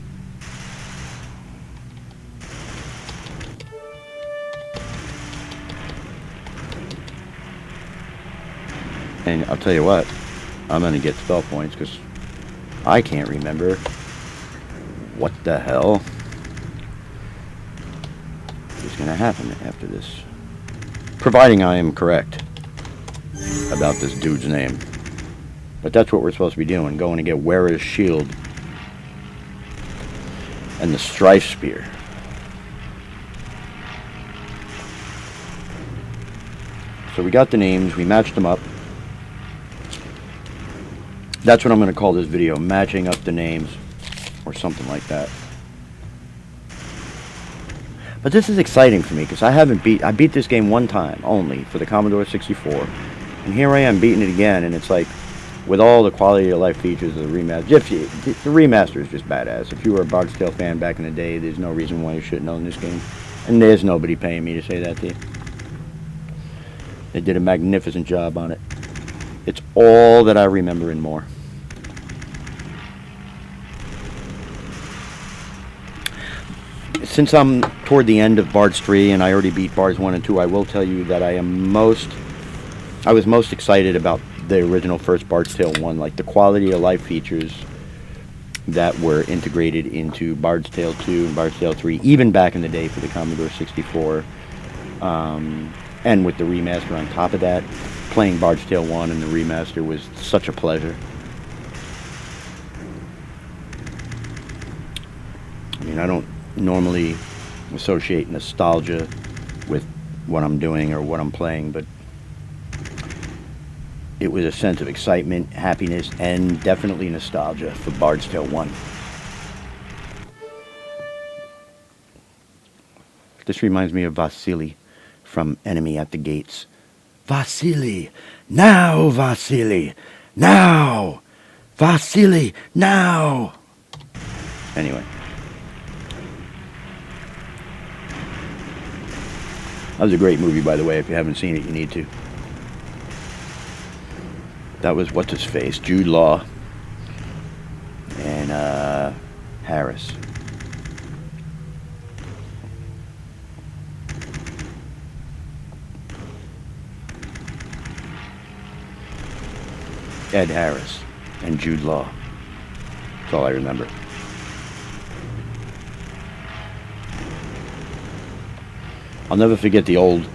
And I'll tell you what, I'm going to get spell points because I can't remember what the hell is going to happen after this. Providing I am correct about this dude's name. But that's what we're supposed to be doing, going to get Wearer's Shield and the Strife Spear. So we got the names, we matched them up. That's what I'm going to call this video, matching up the names, or something like that. But this is exciting for me, because I beat this game one time only, for the Commodore 64. And here I am beating it again, and it's like, with all the quality of life features of the remaster, the remaster is just badass. If you were a Bard's Tale fan back in the day, there's no reason why you shouldn't own this game. And there's nobody paying me to say that to you. They did a magnificent job on it. It's all that I remember and more. Since I'm toward the end of Bard's 3 and I already beat Bard's 1 and 2, I will tell you that I was most excited about the original first Bard's Tale 1, like the quality of life features that were integrated into Bard's Tale 2 and Bard's Tale 3, even back in the day for the Commodore 64. And with the remaster on top of that, playing Bard's Tale 1 and the remaster was such a pleasure. I mean, I don't normally associate nostalgia with what I'm doing or what I'm playing, but it was a sense of excitement, happiness, and definitely nostalgia for Bard's Tale 1. This reminds me of Vasily from Enemy at the Gates. Vasily! Now, Vasily! Now! Vasily! Now! Anyway. That was a great movie, by the way. If you haven't seen it, you need to. That was what's-his-face, Jude Law, and Harris. Ed Harris and Jude Law. That's all I remember. I'll never forget the old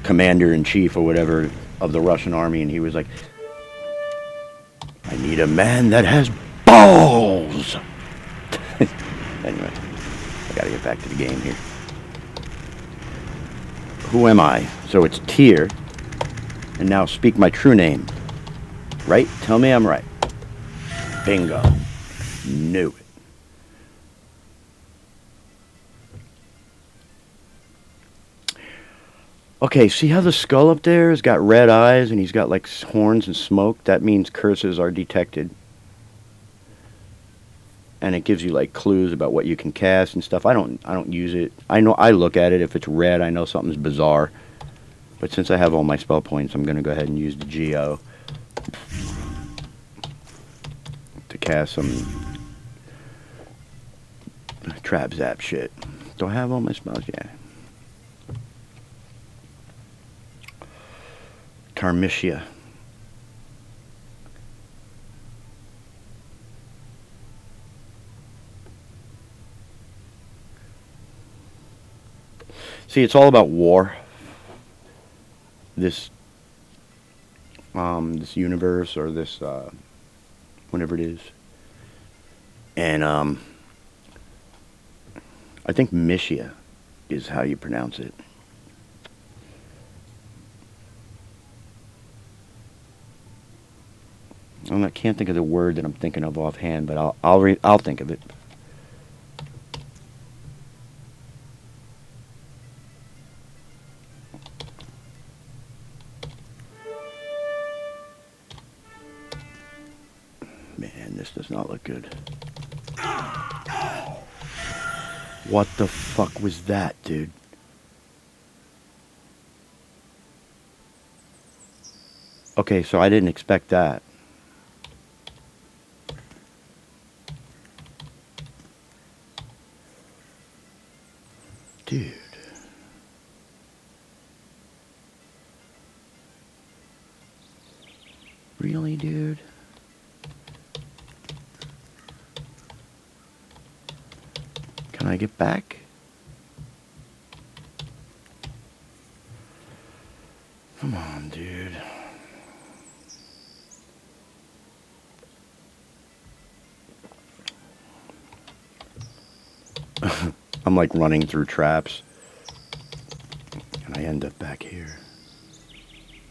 commander-in-chief or whatever of the Russian army, and he was like, I need a man that has balls! Anyway, I gotta get back to the game here. Who am I? So it's Tyr, and now speak my true name. Right? Tell me I'm right. Bingo. Knew it. Okay, see how the skull up there has got red eyes and he's got like horns and smoke? That means curses are detected. And it gives you like clues about what you can cast and stuff. I don't use it. I know I look at it, if it's red, I know something's bizarre. But since I have all my spell points, I'm going to go ahead and use the Geo. to cast some trap zap shit. Do I have all my spells? Yeah. Carmicia. See, it's all about war. This this universe, or this whatever it is. And I think Mishia is how you pronounce it. I can't think of the word that I'm thinking of offhand, but I'll think of it. Man, this does not look good. What the fuck was that, dude? Okay, so I didn't expect that. Dude. Really, dude? Can I get back? Come on, dude. I'm like running through traps. And I end up back here.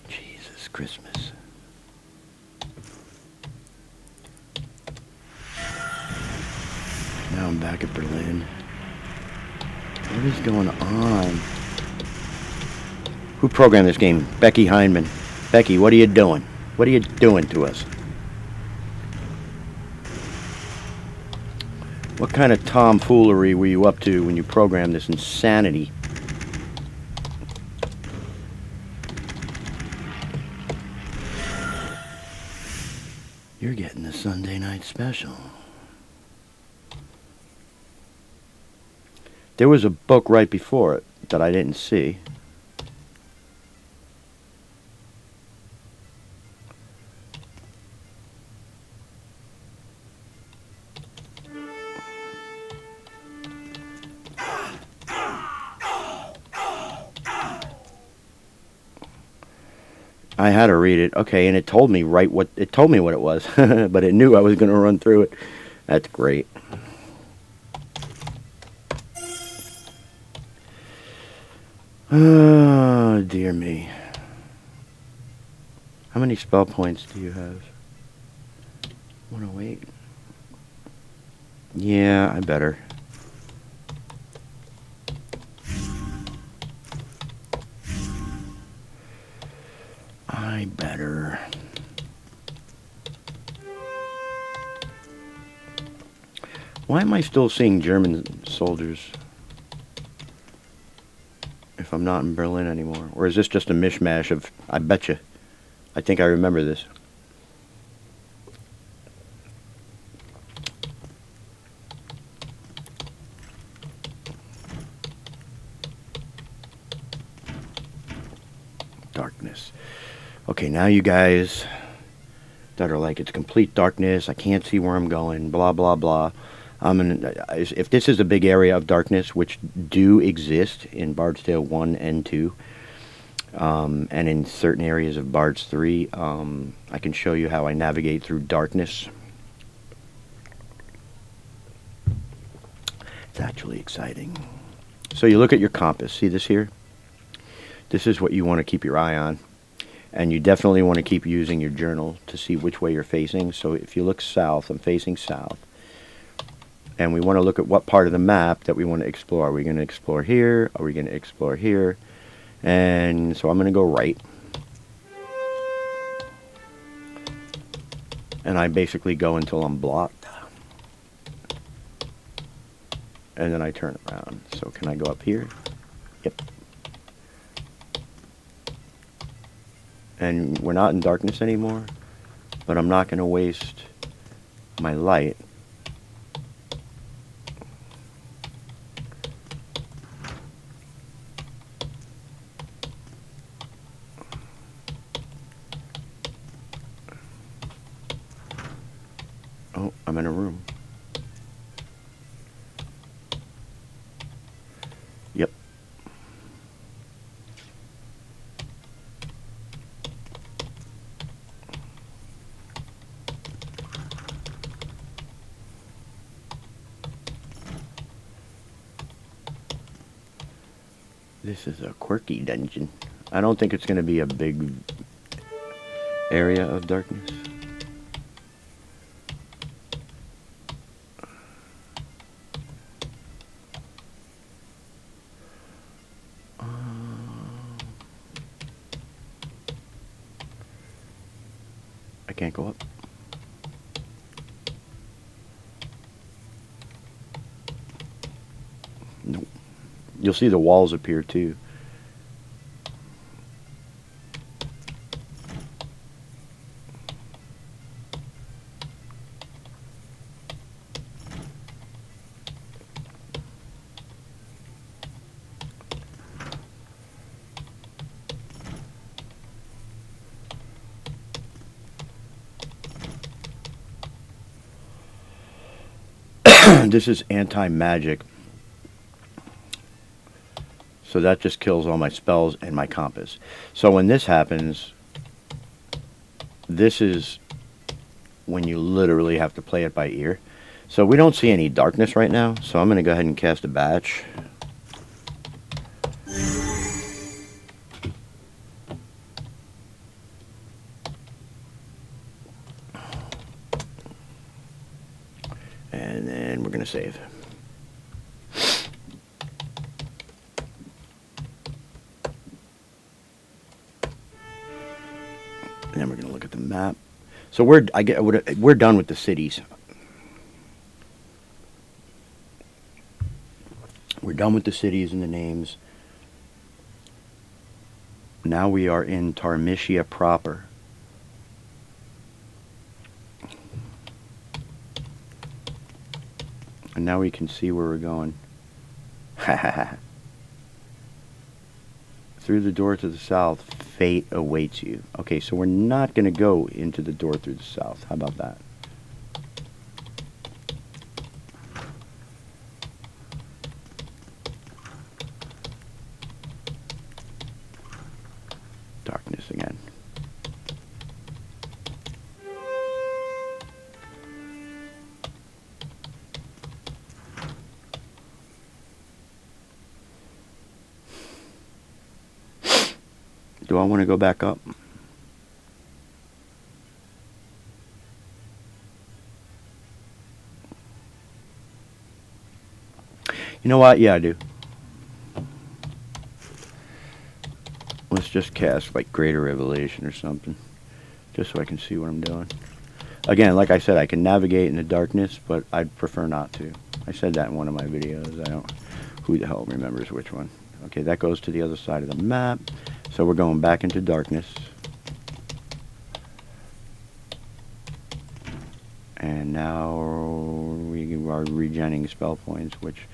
Jesus Christmas. Now I'm back at Berlin. What is going on? Who programmed this game? Becky Hindman. Becky, what are you doing? What are you doing to us? What kind of tomfoolery were you up to when you programmed this insanity? You're getting the Sunday night special. There was a book right before it that I didn't see. I had to read it. Okay, and it told me what it was, but it knew I was going to run through it. That's great. Oh, dear me. How many spell points do you have? 108. Yeah, I better. I better. Why am I still seeing German soldiers if I'm not in Berlin anymore? Or is this just a mishmash of, I betcha. I think I remember this. Darkness. Okay, now you guys that are like, it's complete darkness, I can't see where I'm going, blah, blah, blah. If this is a big area of darkness, which do exist in Bard's Tale 1 and 2, and in certain areas of Bard's 3, I can show you how I navigate through darkness. It's actually exciting. So you look at your compass. See this here? This is what you want to keep your eye on. And you definitely want to keep using your journal to see which way you're facing. So if you look south, I'm facing south. And we want to look at what part of the map that we want to explore. Are we going to explore here? Are we going to explore here? And so I'm going to go right. And I basically go until I'm blocked. And then I turn around. So can I go up here? Yep. And we're not in darkness anymore. But I'm not going to waste my light. Oh, I'm in a room. Yep. This is a quirky dungeon. I don't think it's going to be a big area of darkness. I can't go up. Nope. You'll see the walls appear too. This is anti-magic. So that just kills all my spells and my compass. So when this happens, this is when you literally have to play it by ear. So we don't see any darkness right now, so I'm going to go ahead and cast a batch. And then we're going to save. And then we're going to look at the map. So we're done with the cities. We're done with the cities and the names. Now we are in Tarmishia proper. And now we can see where we're going. Through the door to the south, fate awaits you. Okay, so we're not going to go into the door through the south. How about that? Darkness again. Do I want to go back up? You know what? Yeah, I do. Let's just cast like Greater Revelation or something, just so I can see what I'm doing. Again, like I said, I can navigate in the darkness, but I'd prefer not to. I said that in one of my videos. I don't. Who the hell remembers which one? Okay, that goes to the other side of the map. So we're going back into darkness. And now we are regenerating spell points, which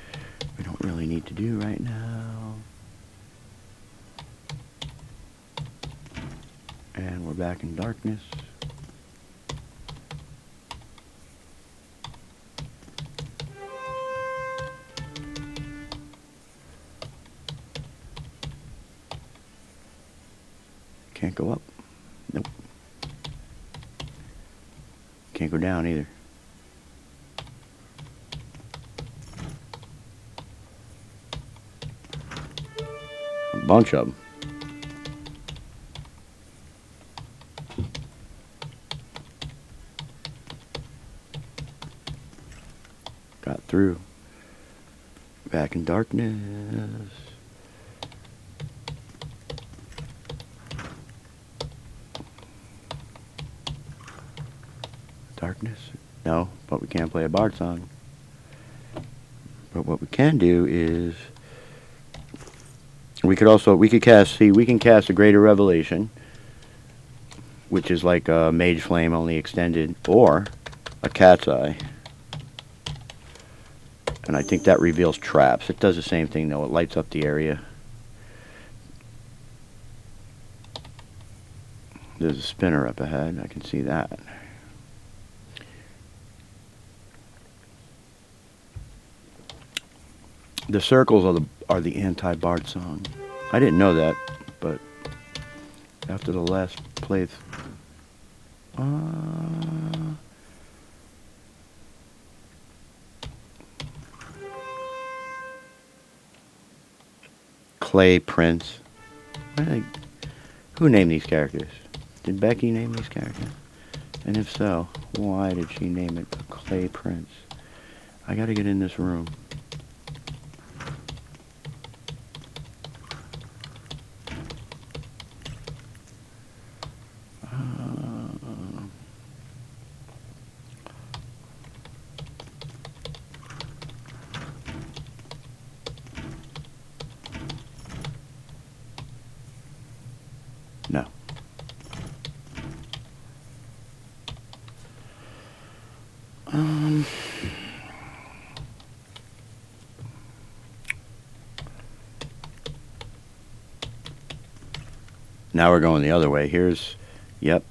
we don't really need to do right now. And we're back in darkness. Can't go up. Nope. Can't go down either. A bunch of them. Got through. Back in darkness. Darkness? No, but we can't play a bard song. But what we can do is we can cast a Greater Revelation, which is like a Mage Flame only extended, or a cat's eye. And I think that reveals traps. It does the same thing though. It lights up the area. There's a spinner up ahead. I can see that. The circles are the anti-Bard song. I didn't know that, but after the last playthrough, Clay Prince. Who named these characters? Did Becky name these characters? And if so, why did she name it Clay Prince? I gotta get in this room. No. Now we're going the other way. Here's, yep.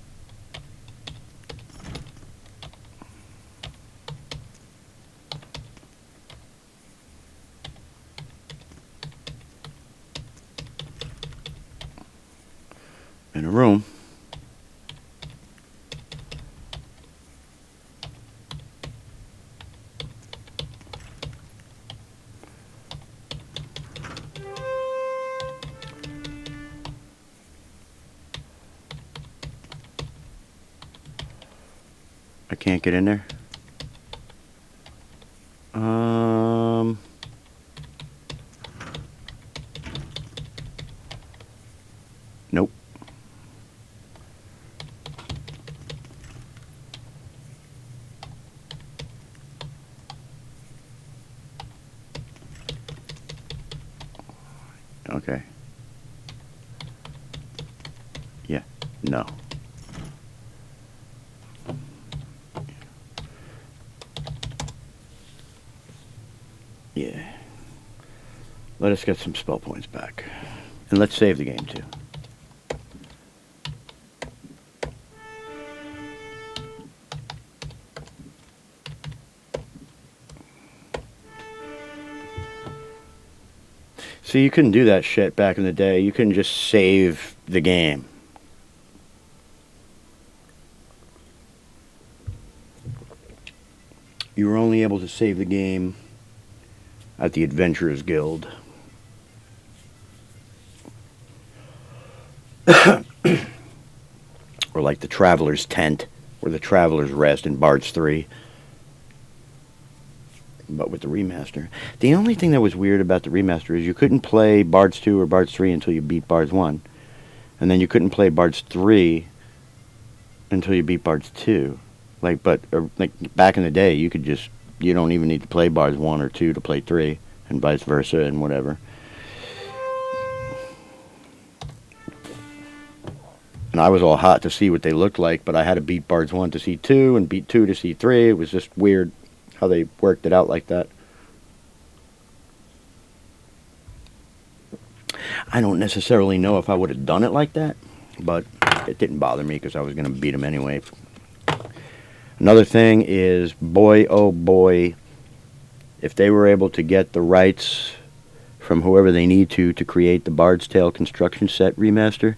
In a room. I can't get in there. Nope. Okay. Yeah. No. Yeah. Let us get some spell points back. And let's save the game too. See, you couldn't do that shit back in the day. You couldn't just save the game. You were only able to save the game at the Adventurers Guild. Or like the Traveler's Tent, or the Traveler's Rest in Bards 3. But with the remaster. The only thing that was weird about the remaster is you couldn't play Bards 2 or Bards 3 until you beat Bards 1. And then you couldn't play Bards 3 until you beat Bards 2. Like back in the day, you don't even need to play Bards 1 or 2 to play 3, and vice versa and whatever. And I was all hot to see what they looked like, but I had to beat Bards 1 to see 2 and beat 2 to see 3. It was just weird how they worked it out like that. I don't necessarily know if I would have done it like that, but it didn't bother me because I was going to beat them anyway. Another thing is, boy, oh boy, if they were able to get the rights from whoever they need to create the Bard's Tale construction set remaster,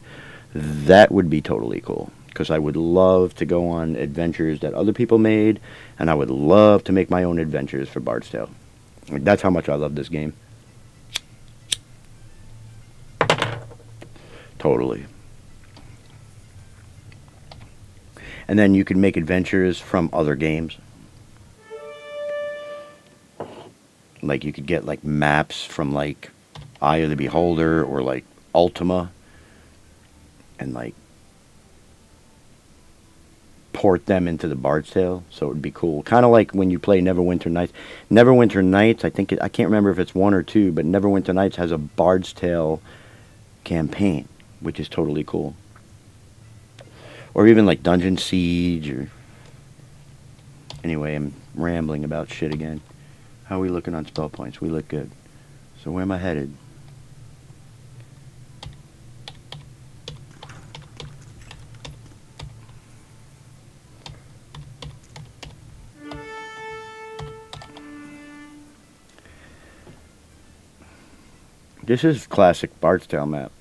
that would be totally cool. Because I would love to go on adventures that other people made, and I would love to make my own adventures for Bard's Tale. That's how much I love this game. Totally. And then you could make adventures from other games. Like you could get like maps from like Eye of the Beholder or like Ultima, and like port them into the Bard's Tale, so it would be cool. Kind of like when you play Neverwinter Nights. Neverwinter Nights, I can't remember if it's 1 or 2, but Neverwinter Nights has a Bard's Tale campaign, which is totally cool. Or even like Dungeon Siege, or Anyway, I'm rambling about shit again. How are we looking on spell points? We look good. So where am I headed? This is classic Bardstown map.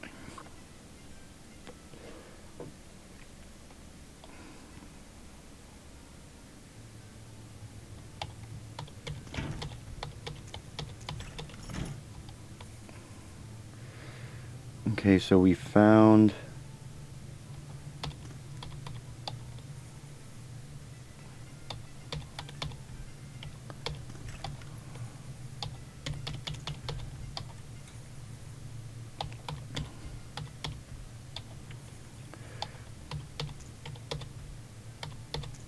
Okay, so we found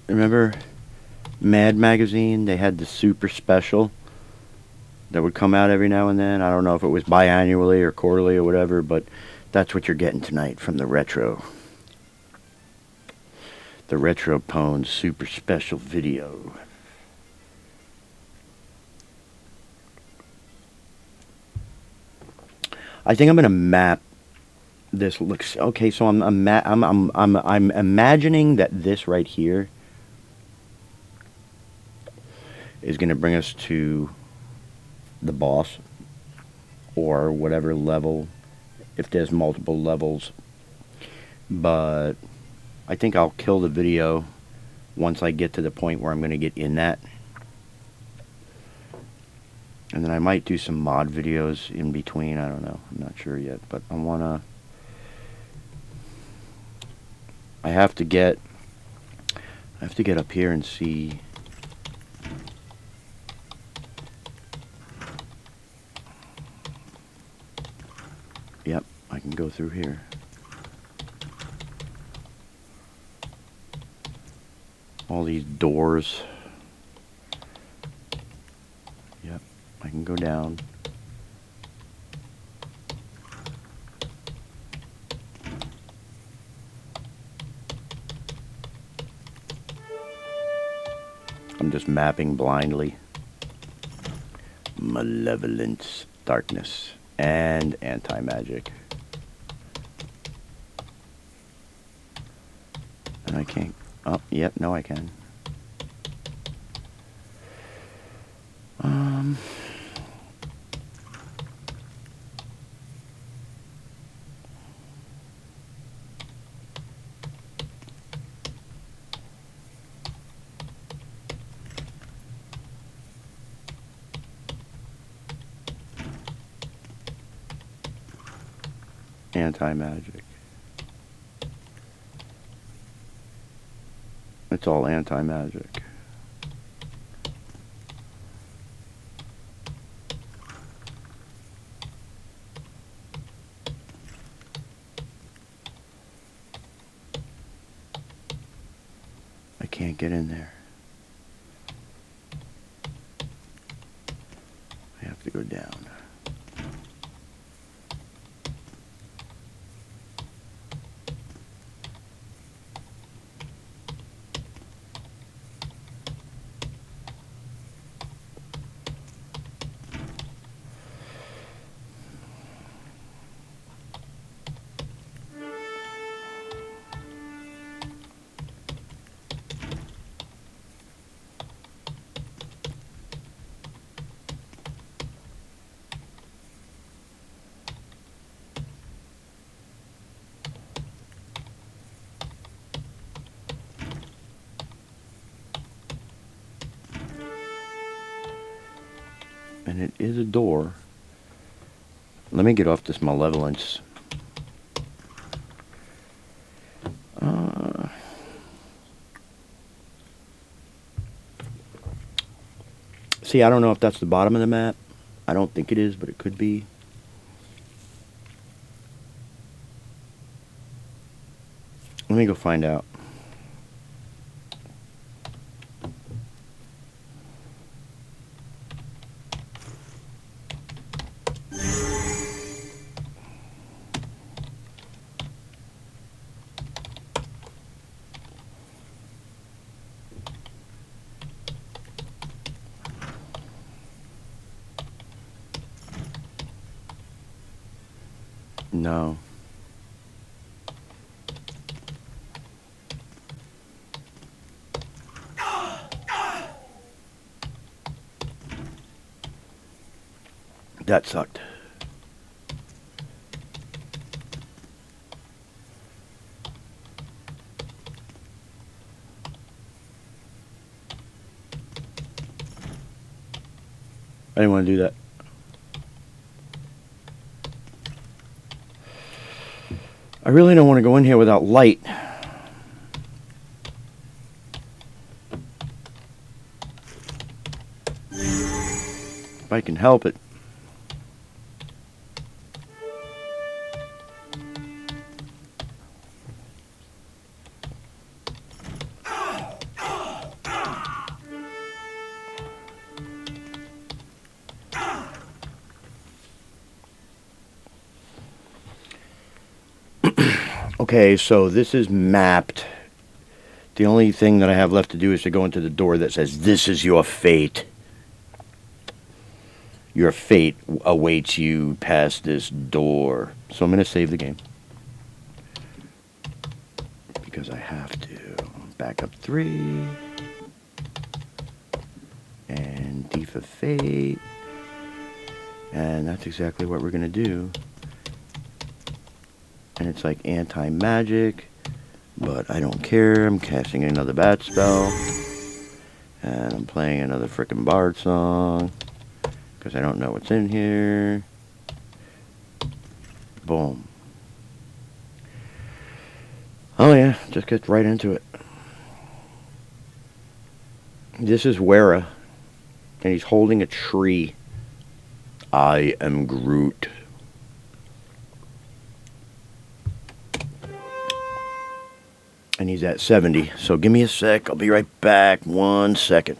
remember Mad Magazine? They had the super special that would come out every now and then. I don't know if it was biannually or quarterly or whatever, but that's what you're getting tonight from the Retro. The retropwned super special video. I think I'm gonna map this. Looks okay. So I'm imagining that this right here is gonna bring us to the boss or whatever level, if there's multiple levels. But I think I'll kill the video once I get to the point where I'm going to get in that. And then I might do some mod videos in between. I don't know. I'm not sure yet. But I have to get up here and see. Yep, I can go through here. All these doors. Yep, I can go down. I'm just mapping blindly. Malevolence, darkness, and anti-magic. And I can't. Oh, yep, no I can. Anti-magic. It's all anti-magic. I can't get in there. I have to go down. And it is a door. Let me get off this malevolence. See, I don't know if that's the bottom of the map. I don't think it is, but it could be. Let me go find out. No. That sucked. I didn't want to do that. I really don't want to go in here without light. If I can help it. Okay, so this is mapped. The only thing that I have left to do is to go into the door that says, "This is your fate. Your fate awaits you past this door." So I'm going to save the game. Because I have to. Back up 3. And D for fate. And that's exactly what we're going to do. And it's like anti-magic, but I don't care. I'm casting another bat spell, and I'm playing another frickin' Bard song, because I don't know what's in here. Boom. Oh yeah, just get right into it. This is Wera, and he's holding a tree. I am Groot. And he's at 70, so give me a sec. I'll be right back. 1 second.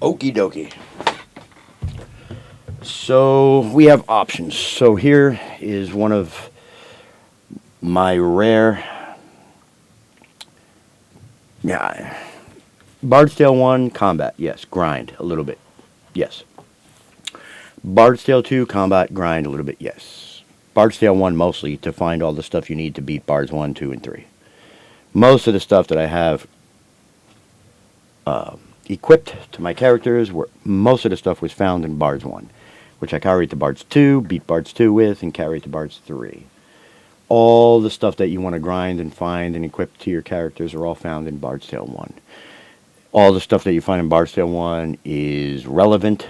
Okie dokie. So we have options. So here is one of my rare. Yeah. Bard's Tale 1, combat. Yes. Grind a little bit. Yes. Bard's Tale 2, combat, grind a little bit. Yes. Bard's Tale 1 mostly to find all the stuff you need to beat Bards 1, 2, and 3. Most of the stuff that I have equipped to my characters, most of the stuff was found in Bards 1, which I carried to Bards 2, beat Bards 2 with, and carried to Bards 3. All the stuff that you want to grind and find and equip to your characters are all found in Bard's Tale 1. All the stuff that you find in Bard's Tale 1 is relevant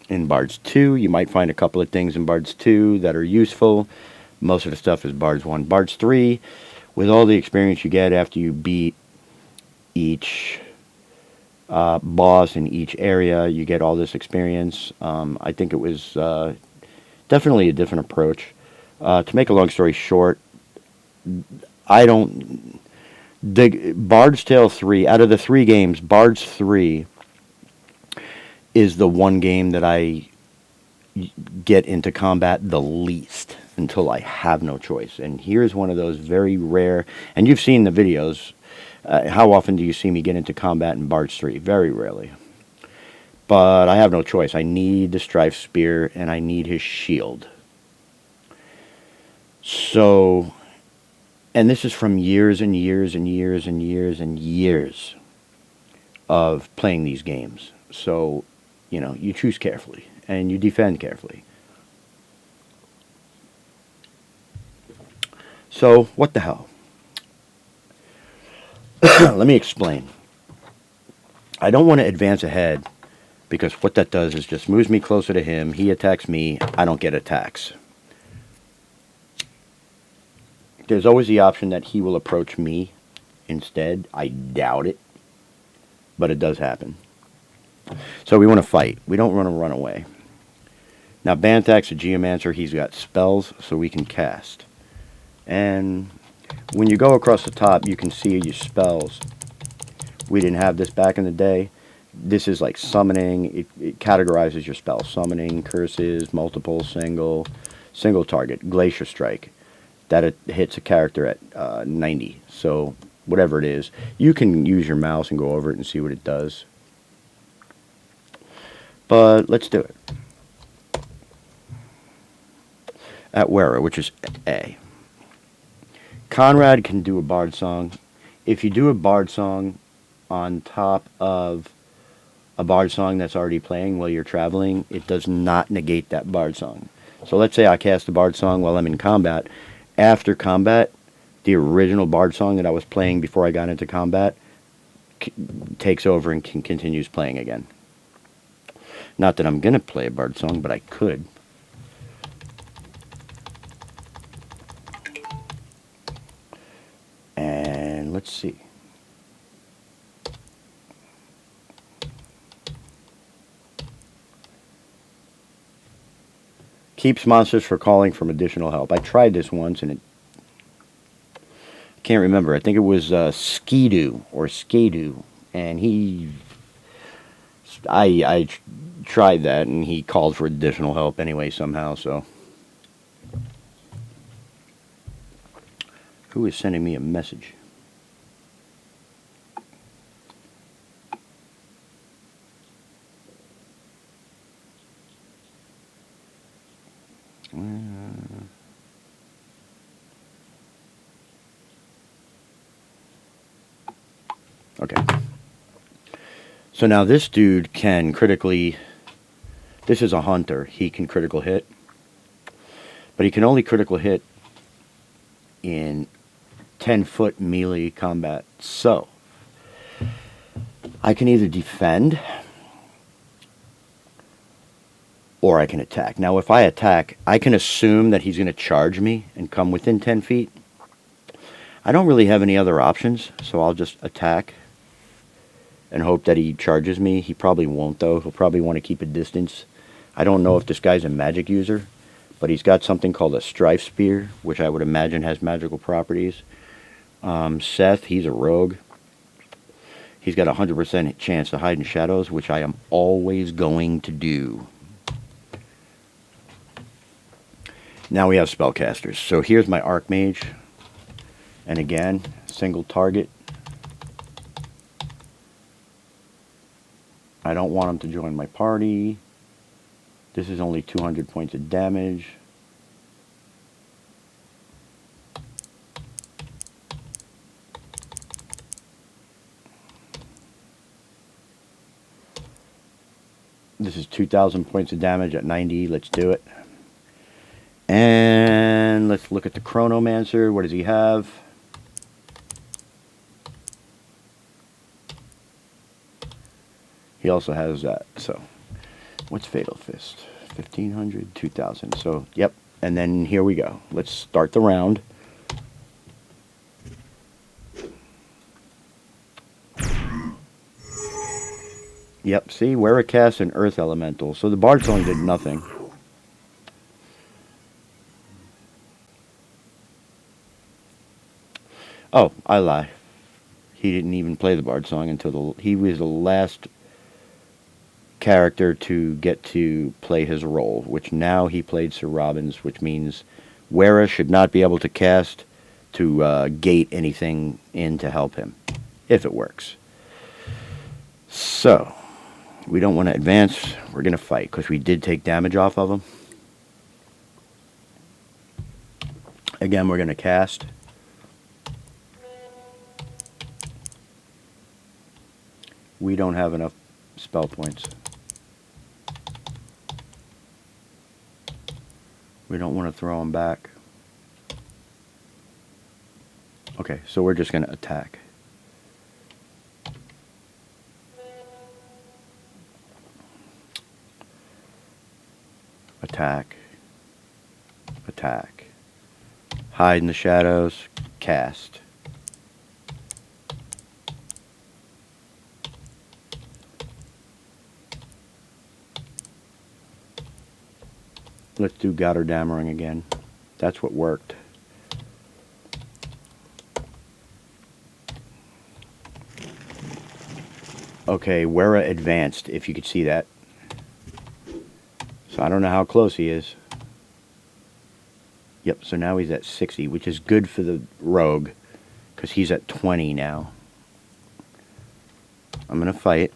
in Bards 2. You might find a couple of things in Bards 2 that are useful. Most of the stuff is Bards 1. Bards 3, with all the experience you get after you beat each boss in each area, you get all this experience. I think it was definitely a different approach. To make a long story short, Bard's Tale 3, out of the 3 games, Bard's 3 is the one game that I get into combat the least until I have no choice. And here's one of those very rare, and you've seen the videos. How often do you see me get into combat in Bard's 3? Very rarely. But I have no choice. I need the Strife Spear, and I need his shield. So, and this is from years and years and years and years and years of playing these games. So, you know, you choose carefully, and you defend carefully. So, what the hell? Let me explain. I don't want to advance ahead because what that does is just moves me closer to him. He attacks me. I don't get attacks. There's always the option that he will approach me instead. I doubt it, but it does happen. So we want to fight. We don't want to run away. Now, Banthak's a Geomancer. He's got spells, so we can cast. And when you go across the top, you can see your spells. We didn't have this back in the day. This is like summoning. It categorizes your spells. Summoning, curses, multiple, single target, Glacier Strike. That it hits a character at 90. So whatever it is, you can use your mouse and go over it and see what it does. But let's do it. At Wera, which is A. Conrad can do a bard song. If you do a bard song on top of a bard song that's already playing while you're traveling, it does not negate that bard song. So let's say I cast a bard song while I'm in combat. After combat, the original bard song that I was playing before I got into combat takes over and continues playing again. Not that I'm going to play a bard song, but I could. And let's see. Keeps monsters for calling from additional help. I tried this once and I can't remember. I think it was Skidoo or Skadoo, and I tried that and he called for additional help anyway somehow. So who is sending me a message? Okay. So now this dude can critically... This is a hunter. He can critical hit. But he can only critical hit in 10-foot melee combat. So, I can either defend or I can attack. Now, if I attack, I can assume that he's going to charge me and come within 10 feet. I don't really have any other options, so I'll just attack and hope that he charges me. He probably won't, though. He'll probably want to keep a distance. I don't know if this guy's a magic user, but he's got something called a Strife Spear, which I would imagine has magical properties. Seth, he's a rogue. He's got a 100% chance to hide in shadows, which I am always going to do. Now we have spellcasters. So here's my Archmage. And again, single target. I don't want him to join my party. This is only 200 points of damage. This is 2,000 points of damage at 90. Let's do it. And let's look at the Chronomancer. What does he have? He also has that. So, what's Fatal Fist? 1,500, 2,000. So, yep. And then here we go. Let's start the round. Yep, see, Weracast and Earth Elemental. So the Bard Song did nothing. Oh, I lie. He didn't even play the Bard Song until he was the last character to get to play his role, which now he played Sir Robin's, which means Wera should not be able to cast to gate anything in to help him, if it works. So, we don't want to advance. We're going to fight, because we did take damage off of him. Again, we're going to cast. We don't have enough spell points. We don't want to throw him back. Okay, so we're just going to attack. Attack. Attack. Hide in the shadows. Cast. Let's do Gotterdammering again. That's what worked. Okay, Wera advanced, if you could see that. So I don't know how close he is. Yep, so now he's at 60, which is good for the rogue, because he's at 20 now. I'm going to fight.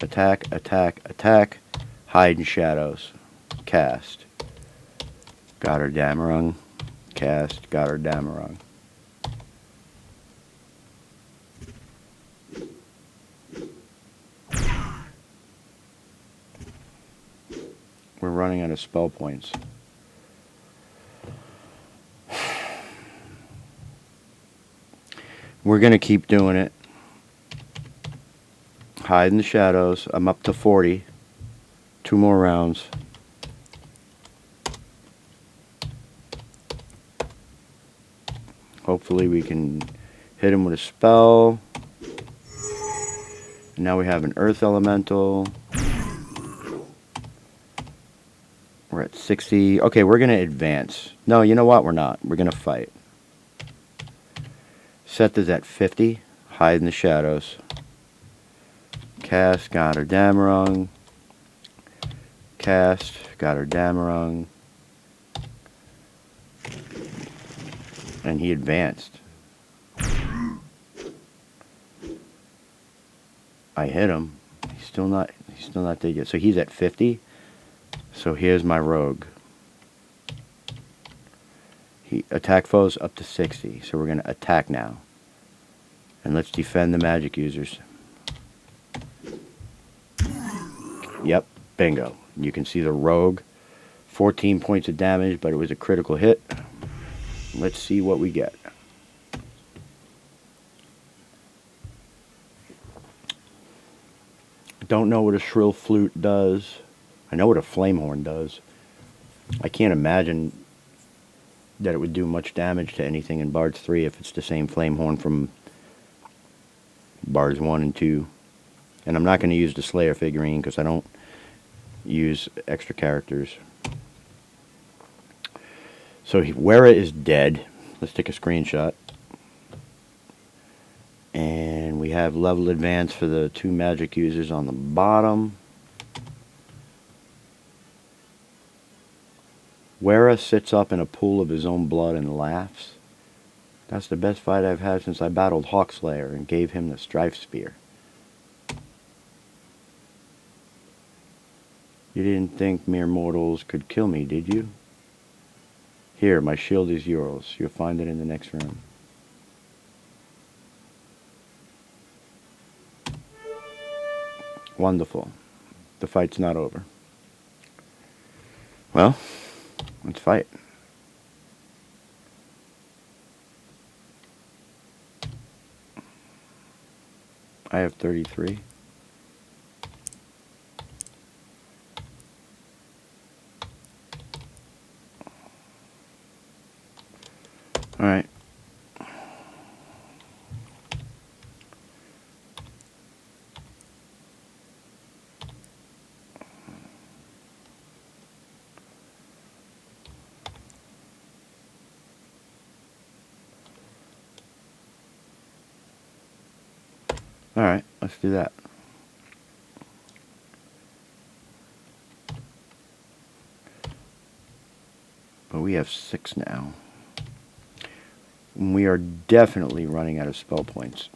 Attack, attack, attack. Hide in shadows. Cast. Gotterdammering. Cast. Gotterdammering. We're running out of spell points. We're going to keep doing it. Hide in the shadows. I'm up to 40. 2 more rounds. Hopefully we can hit him with a spell. And now we have an earth elemental. We're at 60. Okay, we're going to advance. No, you know what? We're not. We're going to fight. Seth is at 50. Hide in the shadows. Cast Gotterdammering. Cast Gotterdammering. And he advanced. I hit him. He's still not dead yet. So he's at 50. So here's my rogue. He attack foes up to 60. So we're going to attack now. And let's defend the magic users. Yep, bingo. You can see the rogue. 14 points of damage, but it was a critical hit. Let's see what we get. Don't know what a shrill flute does. I know what a flame horn does. I can't imagine that it would do much damage to anything in Bards 3 if it's the same flame horn from Bards 1 and 2. And I'm not going to use the Slayer figurine because I don't use extra characters. So Wera is dead. Let's take a screenshot. And we have level advance for the 2 magic users on the bottom. Wera sits up in a pool of his own blood and laughs. That's the best fight I've had since I battled Hawkslayer and gave him the Strife Spear. You didn't think mere mortals could kill me, did you? Here, my shield is yours. You'll find it in the next room. Wonderful. The fight's not over. Well, let's fight. I have 33. All right. All right, let's do that. But we have 6 now. We are definitely running out of spell points.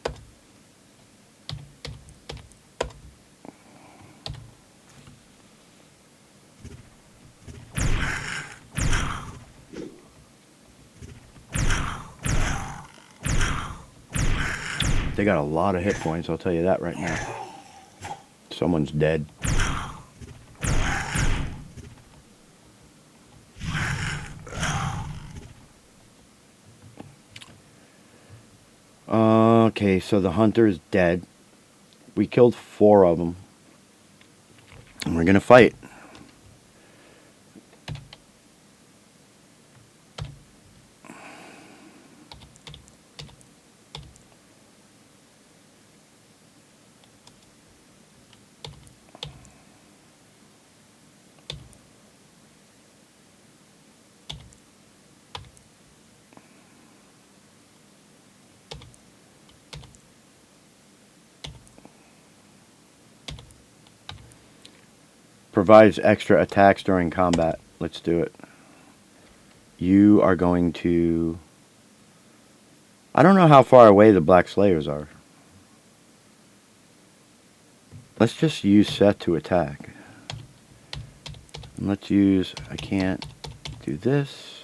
They got a lot of hit points, I'll tell you that right now. Someone's dead. Okay, so the hunter is dead. We killed 4 of them. And we're gonna fight. Provides extra attacks during combat. Let's do it. You are going to... I don't know how far away the Black Slayers are. Let's just use set to attack. And let's use... I can't do this.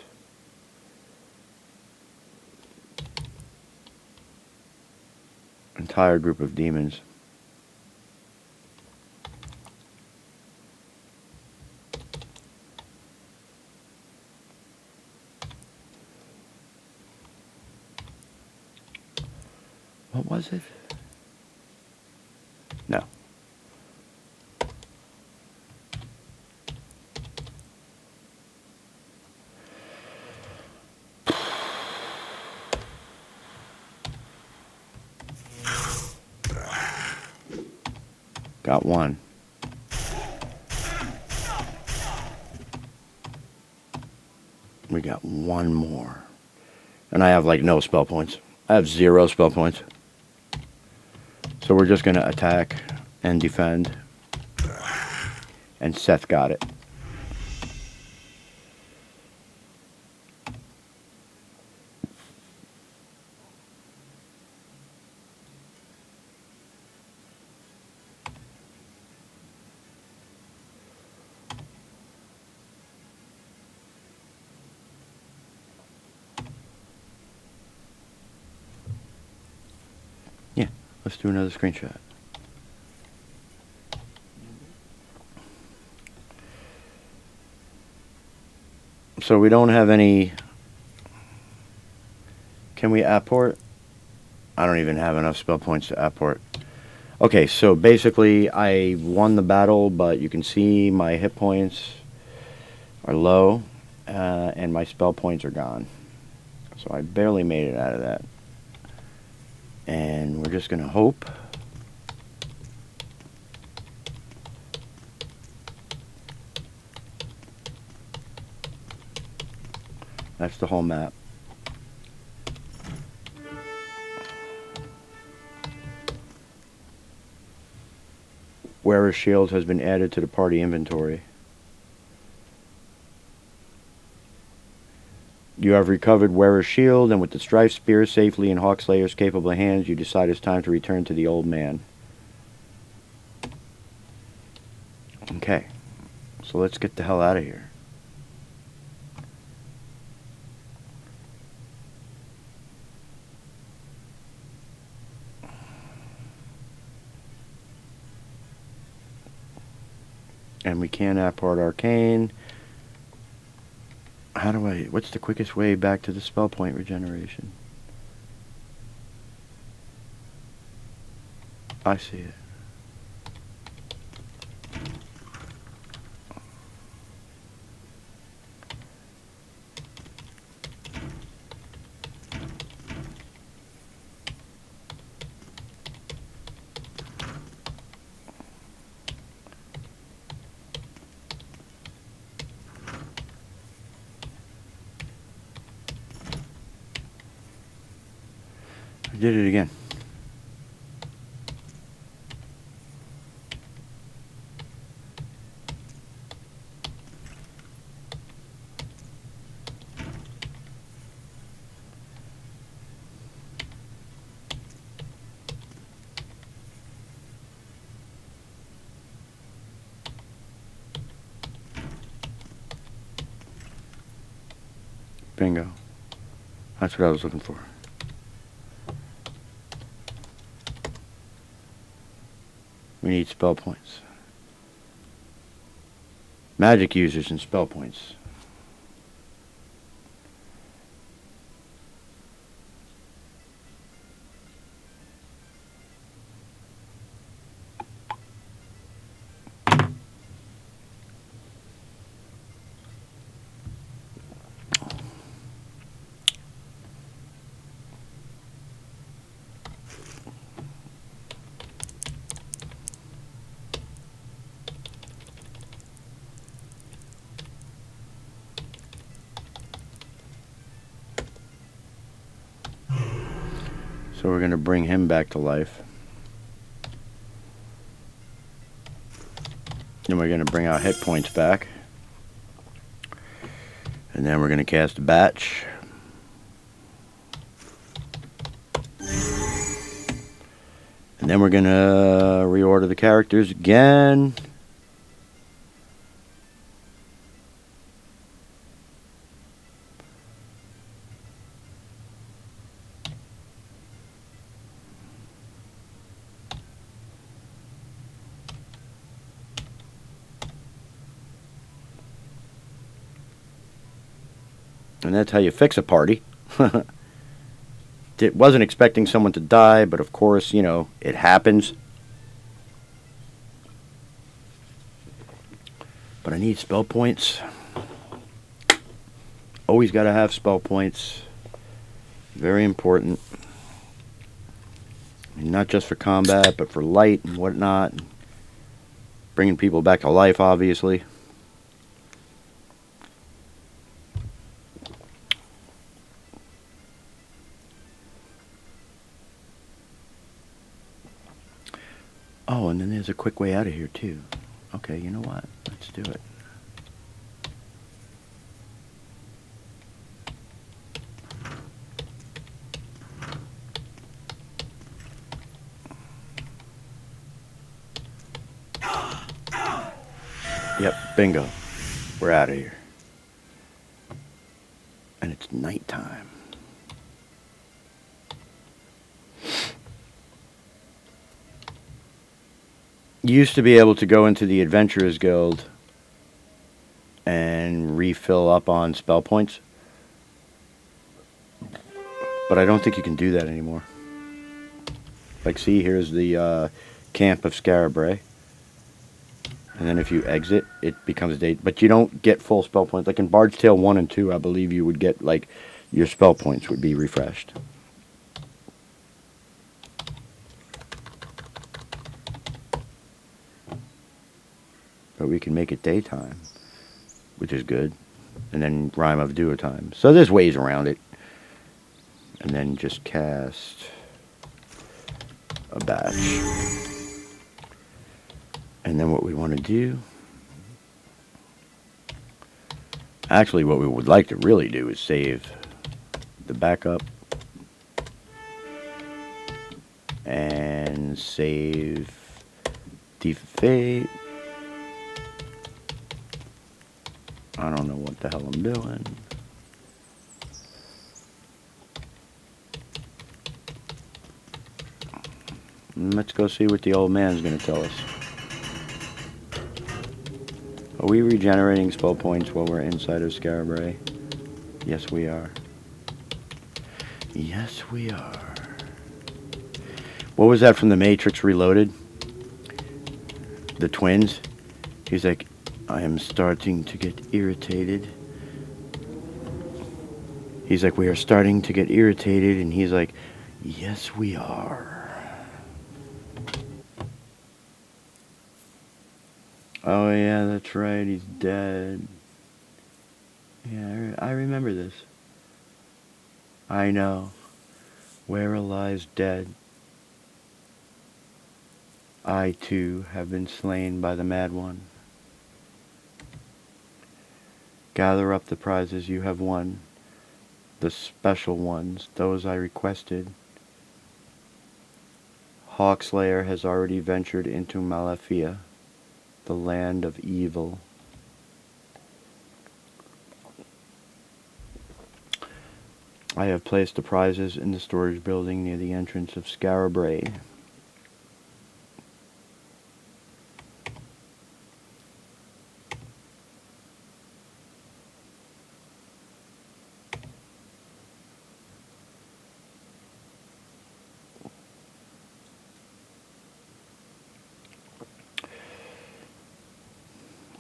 Entire group of demons. What was it? No. Got one. We got one more. And I have like no spell points. I have 0 spell points. So we're just going to attack and defend. And Seth got it. Yeah, let's do another screenshot. So we don't have any... Can we apport? I don't even have enough spell points to apport. Okay, so basically I won the battle, but you can see my hit points are low, and my spell points are gone. So I barely made it out of that. And we're just going to hope. That's the whole map. Wearer's Shield has been added to the party inventory. You have recovered Wearer's Shield, and with the Strife Spear safely in Hawkslayer's capable hands, you decide it's time to return to the old man. Okay, so let's get the hell out of here. And we can apport Arcane. How do I... What's the quickest way back to the spell point regeneration? I see it. I did it again. Bingo. That's what I was looking for. We need spell points. Magic users and spell points. So we're going to bring him back to life. Then we're going to bring our hit points back. And then we're going to cast a batch. And then we're going to reorder the characters again. And that's how you fix a party. It wasn't expecting someone to die, but of course, you know, it happens. But I need spell points. Always got to have spell points. Very important. And not just for combat, but for light and whatnot. Bringing people back to life, obviously. Oh, and then there's a quick way out of here, too. Okay, you know what? Let's do it. Yep, bingo. We're out of here. And it's nighttime. You used to be able to go into the Adventurers Guild and refill up on spell points. But I don't think you can do that anymore. Like, see, here's the camp of Scarabray. And then if you exit, it becomes day. But you don't get full spell points. Like in Bard's Tale 1 and 2, I believe you would get, like, your spell points would be refreshed. But we can make it daytime, which is good. And then Rime of Duotime. So there's ways around it. And then just cast a batch. And then what we want to do... Actually, what we would like to really do is save the backup. And save Thief of Fate. I don't know what the hell I'm doing. Let's go see what the old man's going to tell us. Are we regenerating spell points while we're inside of Scarabray? Yes, we are. Yes, we are. What was that from The Matrix Reloaded? The twins? He's like, I am starting to get irritated. He's like, we are starting to get irritated. And he's like, yes, we are. Oh, yeah, that's right. He's dead. Yeah, I remember this. I know. Where lies dead. I, too, have been slain by the Mad One. Gather up the prizes you have won. The special ones, those I requested. Hawkslayer has already ventured into Malafia, the land of evil. I have placed the prizes in the storage building near the entrance of Scarabray.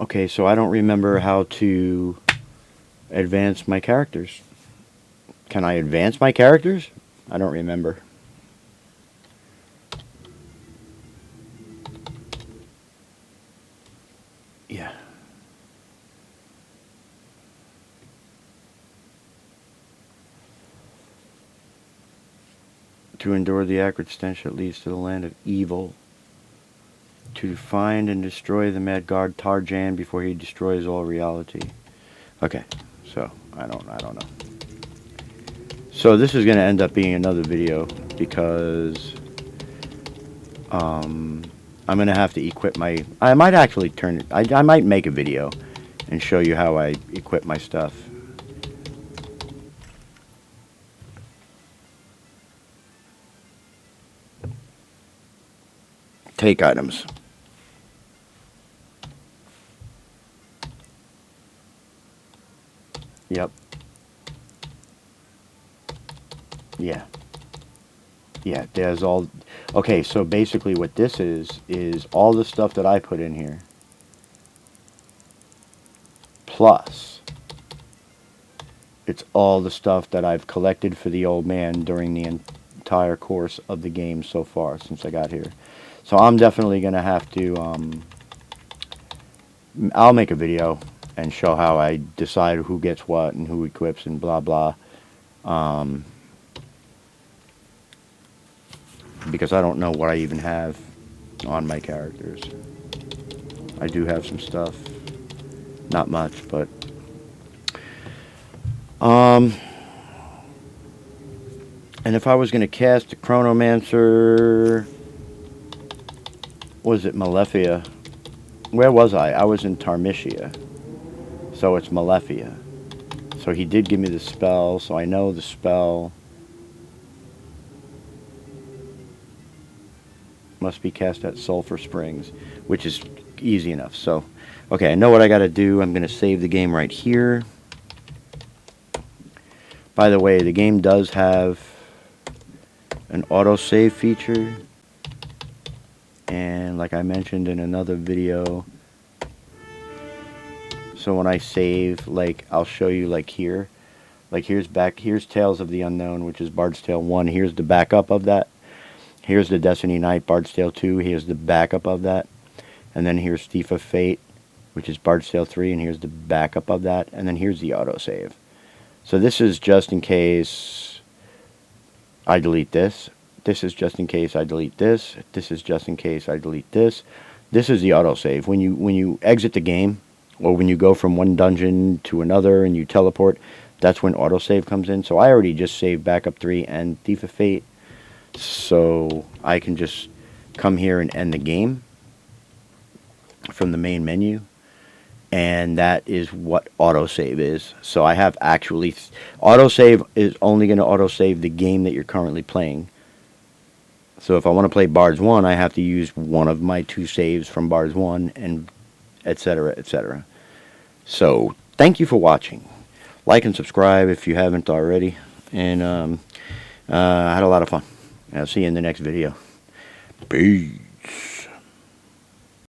Okay, so I don't remember how to advance my characters. Can I advance my characters? I don't remember. Yeah. To endure the acrid stench that leads to the land of evil. To find and destroy the mad god Tarjan before he destroys all reality. Okay, so I don't know. So this is going to end up being another video because I'm going to have to equip my... I might actually turn it... I might make a video and show you how I equip my stuff. Take items. Yep. Yeah. Yeah, there's all... Okay, so basically what this is all the stuff that I put in here. Plus, it's all the stuff that I've collected for the old man during the entire course of the game so far since I got here. So I'm definitely going to have to... I'll make a video and show how I decide who gets what and who equips and blah blah. Because I don't know what I even have on my characters. I do have some stuff. Not much, but... And if I was going to cast a Chronomancer... Was it Malefia? Where was I? I was in Tarmitia. So it's Malefia. So he did give me the spell, so I know the spell must be cast at Sulphur Springs, which is easy enough. So, okay, I know what I got to do. I'm going to save the game right here. By the way, the game does have an autosave feature. And like I mentioned in another video, so when I save, like, I'll show you, like, here. Like, here's Tales of the Unknown, which is Bard's Tale 1. Here's the backup of that. Here's the Destiny Knight, Bard's Tale 2. Here's the backup of that. And then here's Thief of Fate, which is Bard's Tale 3. And here's the backup of that. And then here's the autosave. So this is just in case I delete this. This is just in case I delete this. This is just in case I delete this. This is the autosave. When you exit the game, or when you go from one dungeon to another and you teleport, that's when autosave comes in. So I already just saved Backup 3 and Thief of Fate. So I can just come here and end the game from the main menu. And that is what autosave is. So I have actually... Autosave is only going to autosave the game that you're currently playing. So if I want to play Bards 1, I have to use one of my 2 saves from Bards 1, and etc., etc. So, thank you for watching. Like and subscribe if you haven't already. And I had a lot of fun. I'll see you in the next video. Peace.